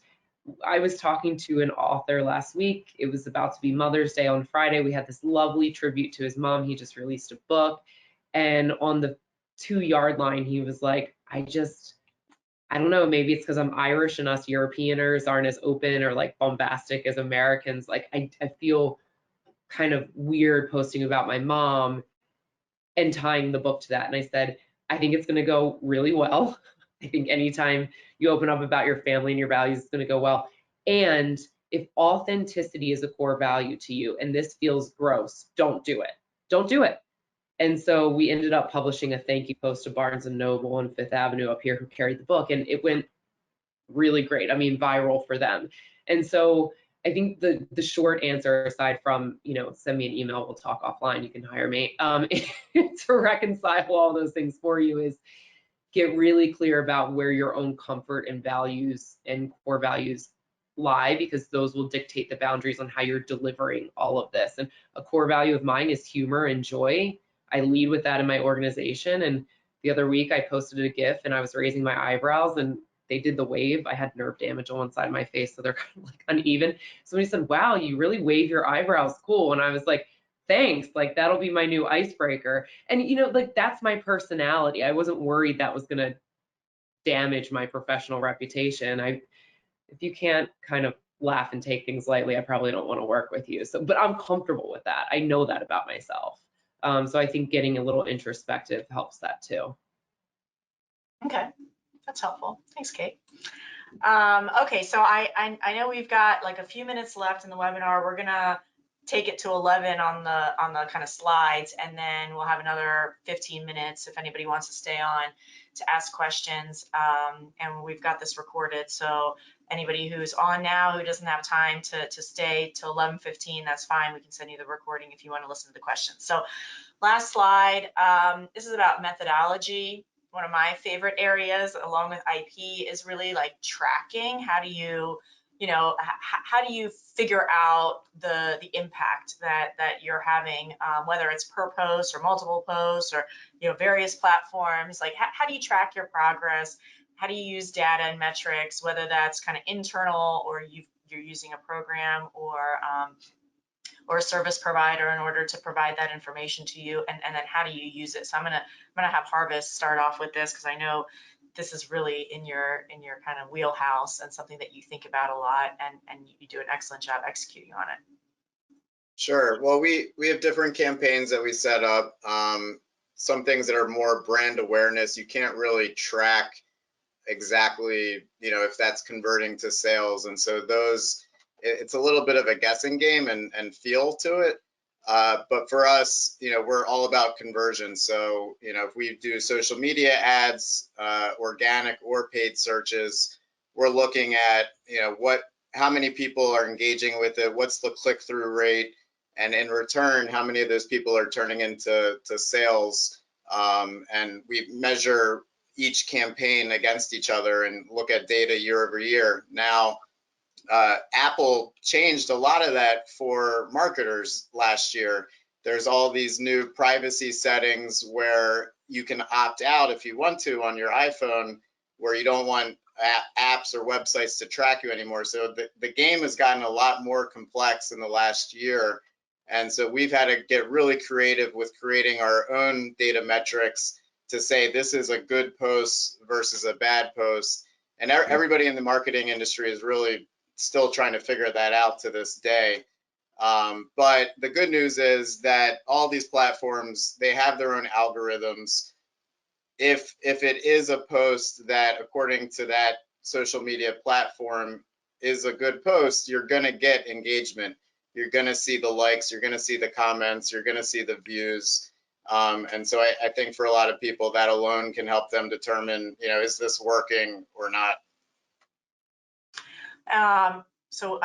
I was talking to an author last week. It was about to be Mother's Day on Friday. We had this lovely tribute to his mom. He just released a book. And on the 2-yard line, he was like, I don't know, maybe it's because I'm Irish and us Europeaners aren't as open or like bombastic as Americans. Like, I feel kind of weird posting about my mom and tying the book to that. And I said, I think it's going to go really well. I think anytime you open up about your family and your values, it's going to go well. And if authenticity is a core value to you and this feels gross, don't do it. Don't do it. And so we ended up publishing a thank you post to Barnes & Noble on Fifth Avenue up here, who carried the book, and it went really great. I mean, viral for them. And so I think the short answer, aside from, send me an email, we'll talk offline, you can hire me, to reconcile all those things for you, is get really clear about where your own comfort and values and core values lie, because those will dictate the boundaries on how you're delivering all of this. And a core value of mine is humor and joy. I lead with that in my organization. And the other week I posted a GIF and I was raising my eyebrows, and they did the wave. I had nerve damage on one side of my face, so they're kind of like uneven. Somebody said, wow, you really wave your eyebrows, cool. And I was like, thanks, like that'll be my new icebreaker. And you know, like that's my personality. I wasn't worried that was gonna damage my professional reputation. If you can't kind of laugh and take things lightly, I probably don't want to work with you. So, but I'm comfortable with that. I know that about myself. So I think getting a little introspective helps that too. Okay, that's helpful. Thanks, Kate. Okay, so I know we've got like a few minutes left in the webinar. We're gonna take it to 11 on the kind of slides, and then we'll have another 15 minutes if anybody wants to stay on to ask questions. And we've got this recorded, so anybody who's on now who doesn't have time to stay till 11:15, that's fine. We can send you the recording if you want to listen to the questions. So last slide, this is about methodology. One of my favorite areas along with IP is really like tracking. How do you, how do you figure out the impact that you're having, whether it's per post or multiple posts or, various platforms, like how do you track your progress? How do you use data and metrics, whether that's kind of internal or you're using a program or a service provider in order to provide that information to you, and then how do you use it? So I'm gonna have Harvest start off with this because I know this is really in your kind of wheelhouse and something that you think about a lot, and you do an excellent job executing on it. Sure. Well, we have different campaigns that we set up. Some things that are more brand awareness, you can't really track exactly, if that's converting to sales. And so those, it's a little bit of a guessing game and feel to it. But for us, we're all about conversion. So, if we do social media ads, organic or paid searches, we're looking at, how many people are engaging with it, what's the click-through rate, and in return, how many of those people are turning into sales. And we measure each campaign against each other and look at data year over year. Now, Apple changed a lot of that for marketers last year. There's all these new privacy settings where you can opt out if you want to on your iPhone, where you don't want apps or websites to track you anymore. So the game has gotten a lot more complex in the last year. And so we've had to get really creative with creating our own data metrics to say this is a good post versus a bad post. And everybody in the marketing industry is really still trying to figure that out to this day. But the good news is that all these platforms, they have their own algorithms. If it is a post that, according to that social media platform, is a good post, you're going to get engagement. You're going to see the likes, you're going to see the comments, you're going to see the views. And so I think for a lot of people, that alone can help them determine, is this working or not? So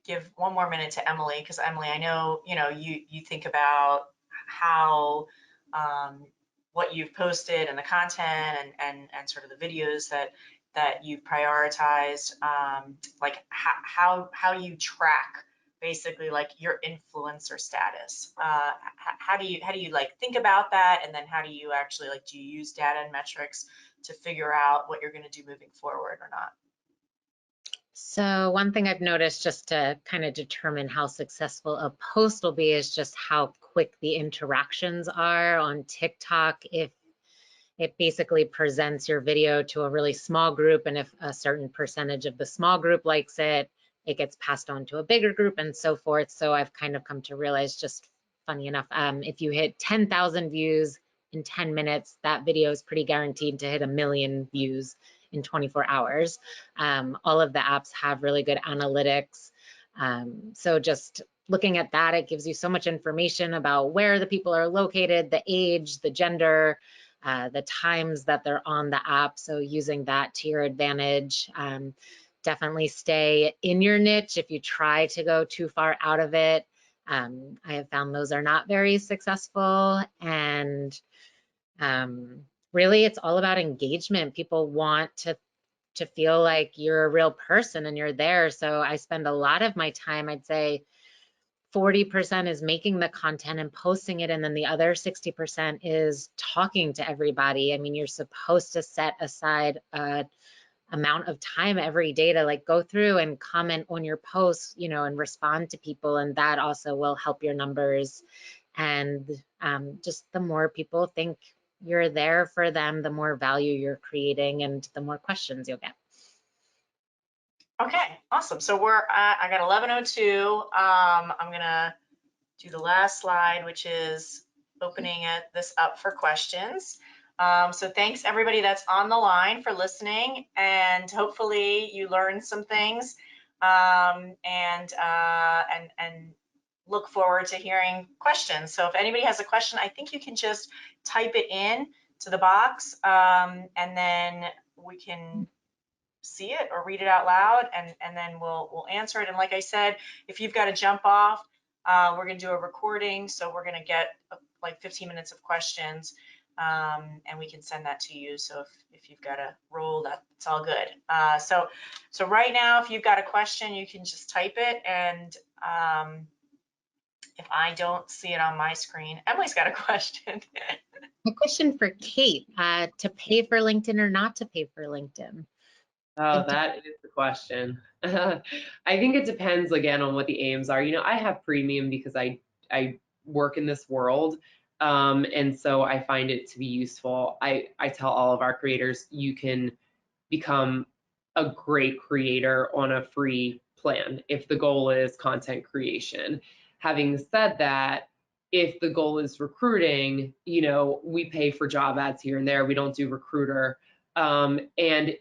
give one more minute to Emily, because Emily, I know, you think about how what you've posted and the content and sort of the videos that you've prioritized, like how you track basically like your influencer status. How do you like think about that, and then how do you actually do you use data and metrics to figure out what you're going to do moving forward or not? So one thing I've noticed, just to kind of determine how successful a post will be, is just how quick the interactions are on TikTok. If it basically presents your video to a really small group, and if a certain percentage of the small group likes it, it gets passed on to a bigger group and so forth. So I've kind of come to realize, just funny enough, if you hit 10,000 views in 10 minutes, that video is pretty guaranteed to hit 1 million views in 24 hours. All of the apps have really good analytics. So just looking at that, it gives you so much information about where the people are located, the age, the gender, the times that they're on the app. So using that to your advantage. Definitely stay in your niche. If you try to go too far out of it, I have found those are not very successful. And really, it's all about engagement. People want to feel like you're a real person and you're there. So I spend a lot of my time, I'd say 40% is making the content and posting it, and then the other 60% is talking to everybody. I mean, you're supposed to set aside a amount of time every day to like go through and comment on your posts, you know, and respond to people. And that also will help your numbers. And just the more people think you're there for them, the more value you're creating and the more questions you'll get. Okay, awesome. So I got 11:02. I'm gonna do the last slide, which is opening this up for questions. So thanks everybody that's on the line for listening, and hopefully you learned some things, and look forward to hearing questions. So if anybody has a question, I think you can just type it in to the box, and then we can see it or read it out loud, and then we'll answer it. And like I said, if you've got to jump off, we're going to do a recording, so we're going to get like 15 minutes of questions, and we can send that to you. So if you've got to roll, that's all good. So right now, if you've got a question, you can just type it, and if I don't see it on my screen, Emily's got a question. A question for Kate, to pay for LinkedIn or not to pay for LinkedIn? Oh, that is the question. I think it depends again on what the aims are. You know, I have premium because I work in this world. And so I find it to be useful. I tell all of our creators, you can become a great creator on a free plan if the goal is content creation. Having said that, if the goal is recruiting, you know, we pay for job ads here and there. We don't do recruiter. And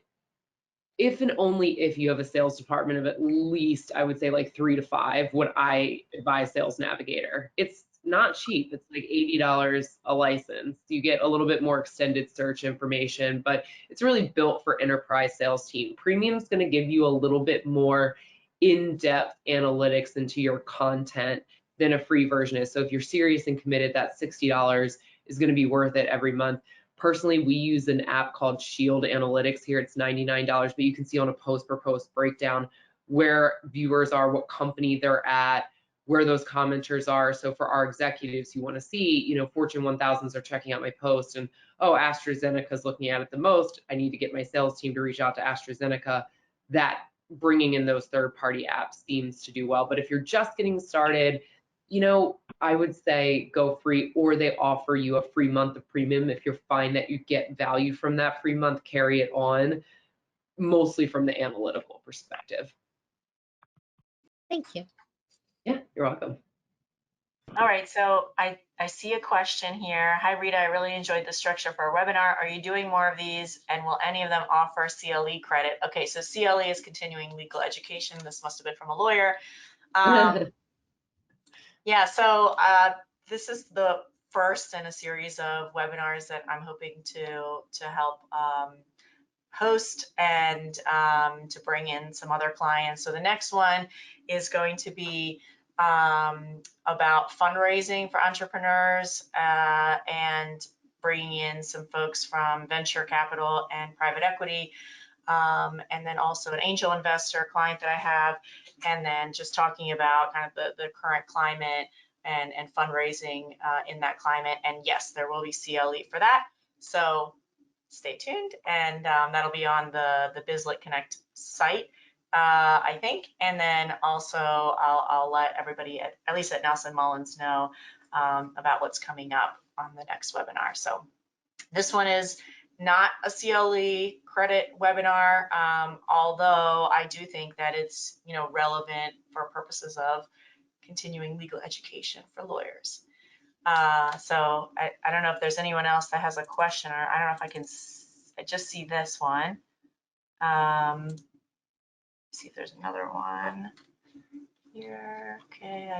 if and only if you have a sales department of at least, I would say like 3 to 5, would I buy a sales navigator. It's not cheap. It's like $80 a license. You get a little bit more extended search information, but it's really built for enterprise sales team. Premium's going to give you a little bit more in-depth analytics into your content than a free version is. So if you're serious and committed, that $60 is going to be worth it every month. Personally, we use an app called Shield Analytics here. It's $99, but you can see on a post per post breakdown where viewers are, what company they're at, where those commenters are. So for our executives who want to see, you know, Fortune 1000s are checking out my post, and oh, AstraZeneca is looking at it the most. I need to get my sales team to reach out to AstraZeneca. That bringing in those third-party apps seems to do well. But if you're just getting started, you know, I would say go free, or they offer you a free month of premium. If you find that you get value from that free month, carry it on, mostly from the analytical perspective. Thank you. Yeah, you're welcome. All right, so I see a question here. Hi, Rita, I really enjoyed the structure for our webinar. Are you doing more of these, and will any of them offer CLE credit? Okay, so CLE is continuing legal education. This must have been from a lawyer. Yeah, so this is the first in a series of webinars that I'm hoping to help host and to bring in some other clients. So the next one is going to be about fundraising for entrepreneurs and bringing in some folks from venture capital and private equity, and then also an angel investor client that I have, and then just talking about kind of the current climate and fundraising in that climate. And yes, there will be CLE for that. So stay tuned, and that'll be on the BizLitConnect site, I think. And then also I'll let everybody at least at Nelson Mullins know about what's coming up on the next webinar. So this one is not a CLE credit webinar, although I do think that it's, you know, relevant for purposes of continuing legal education for lawyers. So I don't know if there's anyone else that has a question, or I don't know if I can, I just see this one. See if there's another one here. Okay,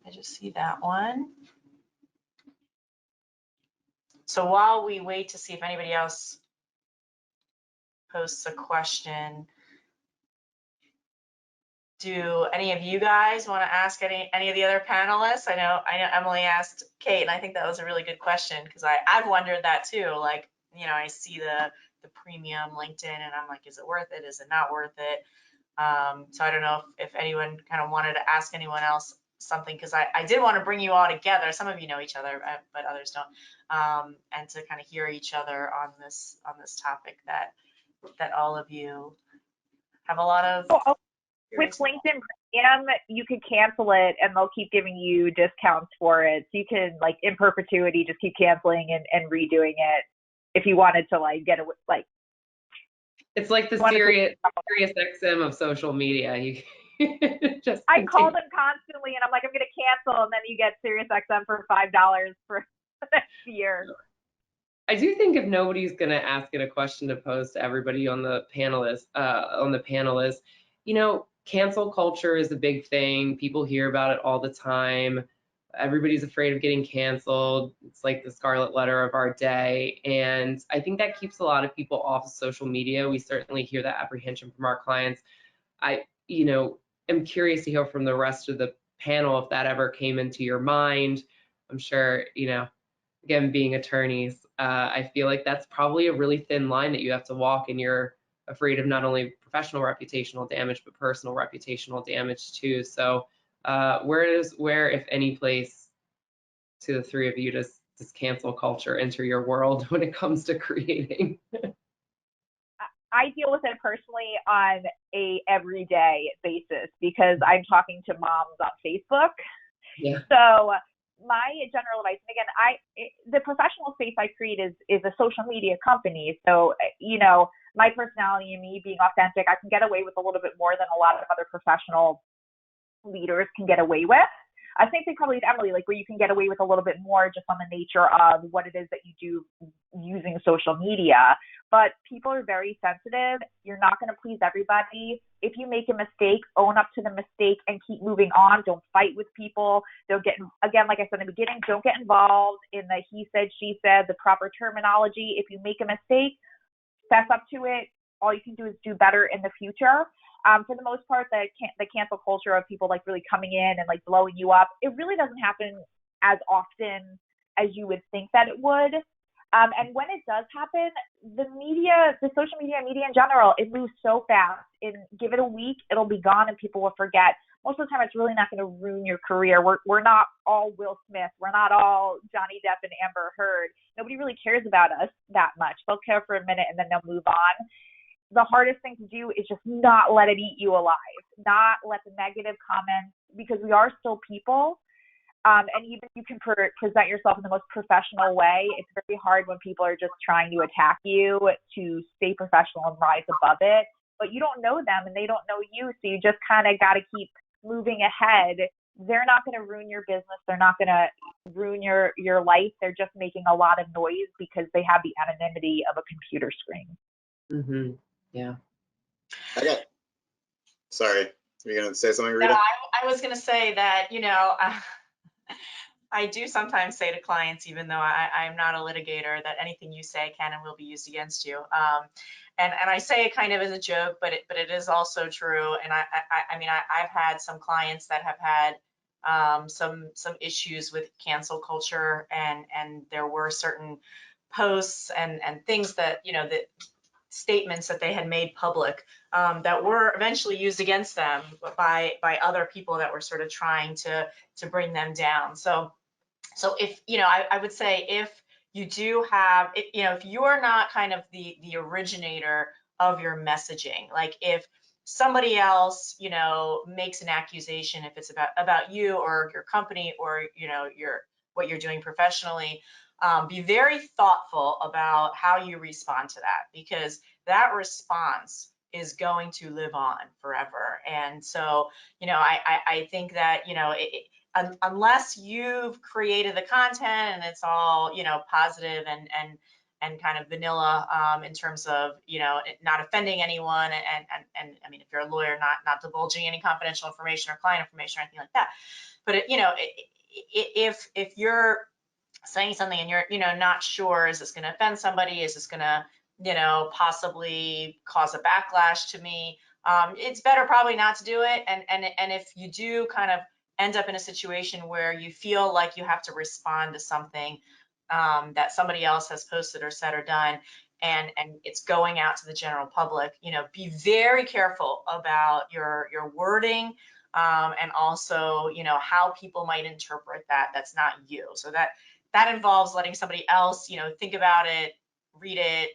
I just see that one. So while we wait to see if anybody else posts a question, do any of you guys want to ask any of the other panelists? I know Emily asked Kate, and I think that was a really good question, because I've wondered that too. Like, you know, I see the premium LinkedIn, and I'm like, is it worth it? Is it not worth it? So I don't know if anyone kind of wanted to ask anyone else something, because I did want to bring you all together. Some of you know each other, but others don't, and to kind of hear each other on this topic that all of you have a lot of. With LinkedIn Premium, you could cancel it and they'll keep giving you discounts for it. So you can like in perpetuity just keep canceling and redoing it if you wanted to like get away, like. It's like the Sirius XM of social media. You just I call them constantly and I'm like, I'm going to cancel, and then you get Sirius XM for $5 for the next year. I do think if nobody's going to ask it a question to pose to everybody on the panel is, you know, cancel culture is a big thing. People hear about it all the time. Everybody's afraid of getting canceled. It's like the scarlet letter of our day. And I think that keeps a lot of people off of social media. We certainly hear that apprehension from our clients. I, you know, am curious to hear from the rest of the panel if that ever came into your mind. I'm sure, you know, again, being attorneys, I feel like that's probably a really thin line that you have to walk, and you're afraid of not only professional reputational damage, but personal reputational damage too. So where, if any place, to the three of you, does cancel culture enter your world when it comes to creating? I deal with it personally on a everyday basis because I'm talking to moms on Facebook. Yeah. So my general advice, and again, the professional space I create is a social media company. So, you know, my personality and me being authentic, I can get away with a little bit more than a lot of other professional leaders can get away with. I think they probably, Emily, like where you can get away with a little bit more just on the nature of what it is that you do using social media. But people are very sensitive. You're not going to please everybody. If you make a mistake, own up to the mistake and keep moving on. Don't fight with people. Don't get, again, like I said in the beginning, don't get involved in the he said, she said, the proper terminology. If you make a mistake, fess up to it. All you can do is do better in the future. For the most part, the cancel culture of people like really coming in and like blowing you up, it really doesn't happen as often as you would think that it would. And when it does happen, the media, the social media in general, it moves so fast. Give it a week, it'll be gone and people will forget. Most of the time, it's really not going to ruin your career. We're not all Will Smith. We're not all Johnny Depp and Amber Heard. Nobody really cares about us that much. They'll care for a minute and then they'll move on. The hardest thing to do is just not let it eat you alive, not let the negative comments, because we are still people. And even if you can present yourself in the most professional way, it's very hard when people are just trying to attack you to stay professional and rise above it. But you don't know them and they don't know you, so you just kind of got to keep moving ahead. They're not going to ruin your business. They're not going to ruin your life. They're just making a lot of noise because they have the anonymity of a computer screen. Mm-hmm. Yeah. Sorry, you're going to say something, Rita? No, I was going to say that, you know, I do sometimes say to clients, even though I'm not a litigator, that anything you say can and will be used against you. And I say it kind of as a joke, but it is also true. And I mean, I've had some clients that have had some issues with cancel culture, and there were certain posts and things that, you know, that statements that they had made public that were eventually used against them by other people that were sort of trying to bring them down. So if, you know, I would say if you do have, you know, if you're not kind of the originator of your messaging, like if somebody else, you know, makes an accusation, if it's about you or your company or, you know, what you're doing professionally, be very thoughtful about how you respond to that, because that response is going to live on forever. And so, you know, I think that, you know, unless you've created the content and it's all, you know, positive and kind of vanilla in terms of, you know, not offending anyone, and I mean, if you're a lawyer, not divulging any confidential information or client information or anything like that. But you know, if you're saying something and you're, you know, not sure, is this going to offend somebody? Is this going to, you know, possibly cause a backlash to me? It's better probably not to do it. And if you do kind of end up in a situation where you feel like you have to respond to something that somebody else has posted or said or done, and it's going out to the general public, you know, be very careful about your wording. and also, you know, how people might interpret that that's not you. So that involves letting somebody else, you know, think about it, read it,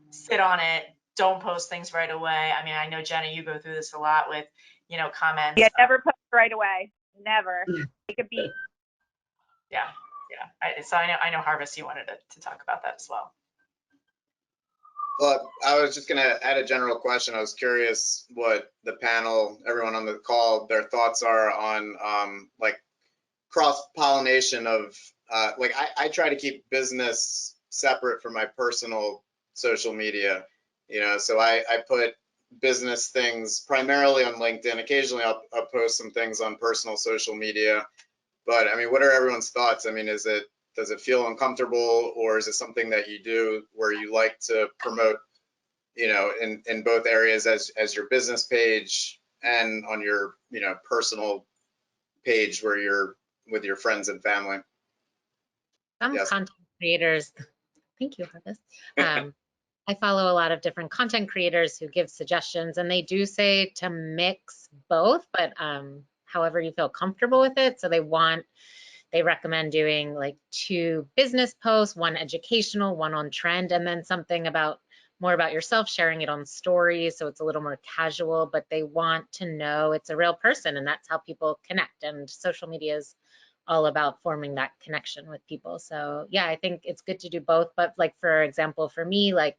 sit on it, don't post things right away. I mean, I know, Jenna, you go through this a lot with, you know, comments. Yeah, never post right away. Never. Take a beat. Yeah, yeah. So I know, Harvest, you wanted to talk about that as well. Well, I was just going to add a general question. I was curious what the panel, everyone on the call, their thoughts are on like cross-pollination of like I try to keep business separate from my personal social media, you know, so I put business things primarily on LinkedIn. Occasionally I'll post some things on personal social media, but I mean, what are everyone's thoughts? I mean, does it feel uncomfortable, or is it something that you do where you like to promote, you know, in both areas as your business page and on your, you know, personal page where you're with your friends and family? Some Yes. content creators, thank you, Harvest. I follow a lot of different content creators who give suggestions, and they do say to mix both, but however you feel comfortable with it. So they recommend doing like 2 business posts, 1 educational, 1 on trend, and then something more about yourself, sharing it on stories. So it's a little more casual, but they want to know it's a real person, and that's how people connect. And social media is all about forming that connection with people. So yeah, I think it's good to do both. But like, for example, for me, like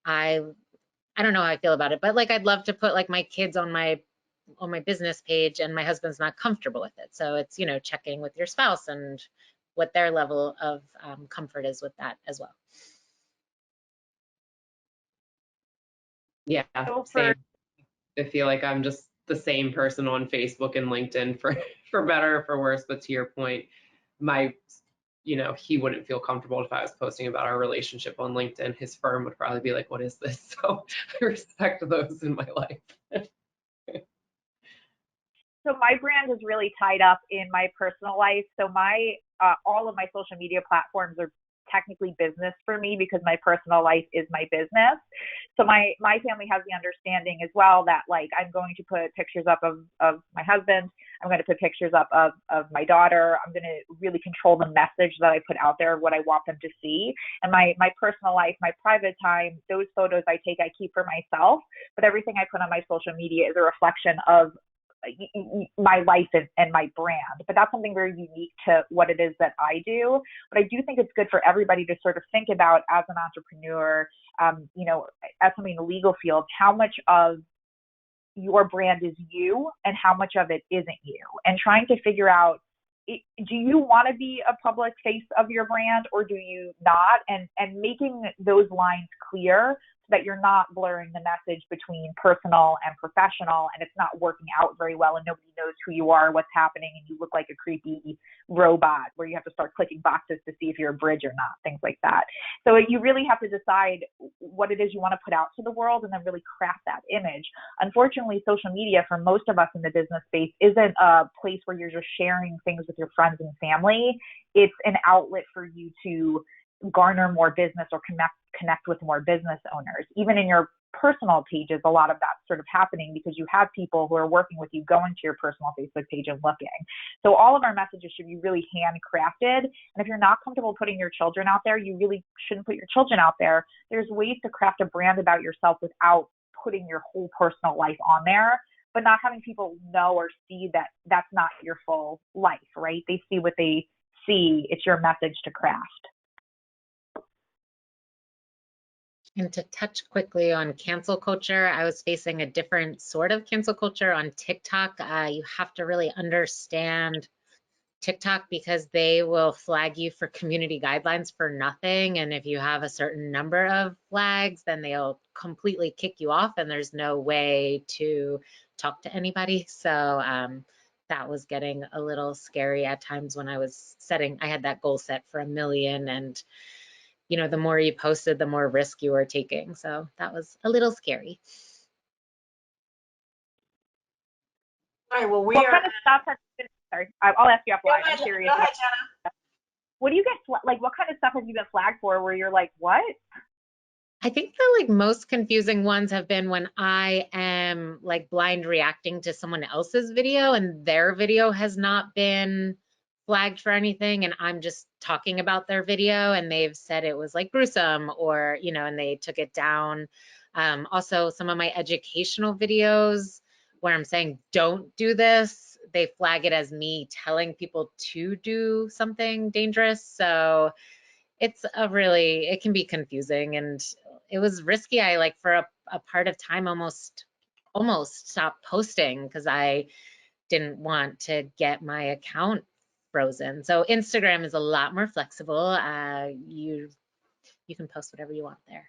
I don't know how I feel about it, but like I'd love to put like my kids on my business page, and my husband's not comfortable with it. So it's, you know, checking with your spouse and what their level of comfort is with that as well. Yeah, So same. I feel like I'm just the same person on Facebook and LinkedIn for better or for worse. But to your point, you know, he wouldn't feel comfortable if I was posting about our relationship on LinkedIn. His firm would probably be like, what is this? So I respect those in my life. So my brand is really tied up in my personal life. So my all of my social media platforms are technically business for me because my personal life is my business. So my family has the understanding as well that like I'm going to put pictures up of my husband. I'm going to put pictures up of my daughter. I'm going to really control the message that I put out there, what I want them to see. And my personal life, my private time, those photos I keep for myself. But everything I put on my social media is a reflection of my life and my brand. But that's something very unique to what it is that I do. But I do think it's good for everybody to sort of think about as an entrepreneur, you know, as somebody in the legal field, how much of your brand is you and how much of it isn't you, and trying to figure out, do you want to be a public face of your brand or do you not, and making those lines clear so that you're not blurring the message between personal and professional, and it's not working out very well and nobody knows who you are, what's happening, and you look like a creepy robot where you have to start clicking boxes to see if you're a bridge or not, things like that. So you really have to decide what it is you want to put out to the world and then really craft that image. Unfortunately, social media for most of us in the business space isn't a place where you're just sharing things with your friends and family. It's an outlet for you to garner more business or connect with more business owners. Even in your personal pages, a lot of that's sort of happening because you have people who are working with you going to your personal Facebook page and looking. So all of our messages should be really handcrafted. And if you're not comfortable putting your children out there, you really shouldn't put your children out there. There's ways to craft a brand about yourself without putting your whole personal life on there, but not having people know or see that that's not your full life, right? They see what they see. It's your message to craft. And to touch quickly on cancel culture, I was facing a different sort of cancel culture on TikTok. You have to really understand TikTok because they will flag you for community guidelines for nothing. And if you have a certain number of flags, then they'll completely kick you off and there's no way to talk to anybody. So that was getting a little scary at times when I had that goal set for 1 million, and you know, the more you posted, the more risk you were taking. So that was a little scary. All right, well, what kind of stuff has been, sorry, I'll ask you offline. I'm curious. Go ahead, Jenna. What do you get, like, what kind of stuff have you been flagged for where you're like, what? I think the like most confusing ones have been when I am like blind reacting to someone else's video and their video has not been flagged for anything and I'm just talking about their video and they've said it was like gruesome or, you know, and they took it down. Also, some of my educational videos where I'm saying don't do this, they flag it as me telling people to do something dangerous. So it's a really, it can be confusing and it was risky. I like for a part of time almost stopped posting because I didn't want to get my account frozen. So Instagram is a lot more flexible. You can post whatever you want there.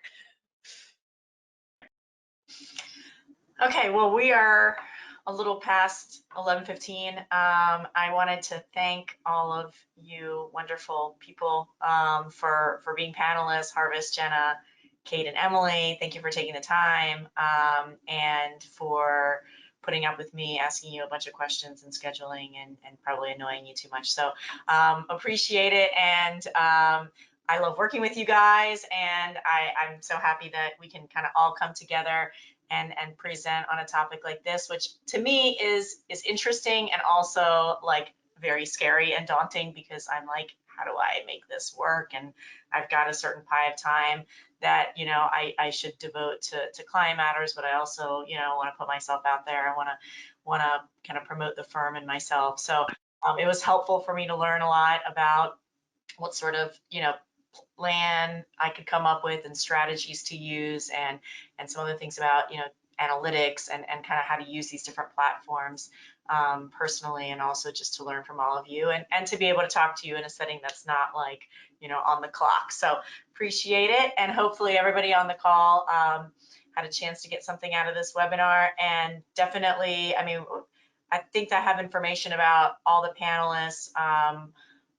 Okay, well, we are a little past 11:15. I wanted to thank all of you wonderful people for being panelists, Harvest, Jenna, Kate, and Emily. Thank you for taking the time and for putting up with me asking you a bunch of questions and scheduling and probably annoying you too much. So appreciate it. And I love working with you guys. And I'm so happy that we can kind of all come together and present on a topic like this, which to me is interesting and also like very scary and daunting because I'm like, how do I make this work? And I've got a certain pie of time that, you know, I should devote to client matters, but I also, you know, want to put myself out there. I want to kind of promote the firm and myself. So it was helpful for me to learn a lot about what sort of, you know, plan I could come up with and strategies to use and some other things about, you know, analytics and kind of how to use these different platforms personally, and also just to learn from all of you and to be able to talk to you in a setting that's not like, you know, on the clock. So appreciate it. And hopefully everybody on the call had a chance to get something out of this webinar. And definitely, I mean, I think I have information about all the panelists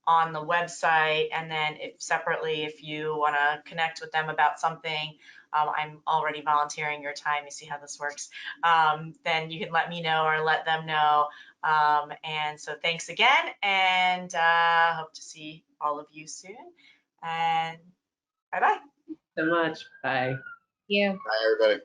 on the website, and then if separately, if you want to connect with them about something, I'm already volunteering your time. You see how this works. Then you can let me know or let them know. And so thanks again, and hope to see all of you soon. And bye-bye. So much. Bye. Yeah. Bye, everybody.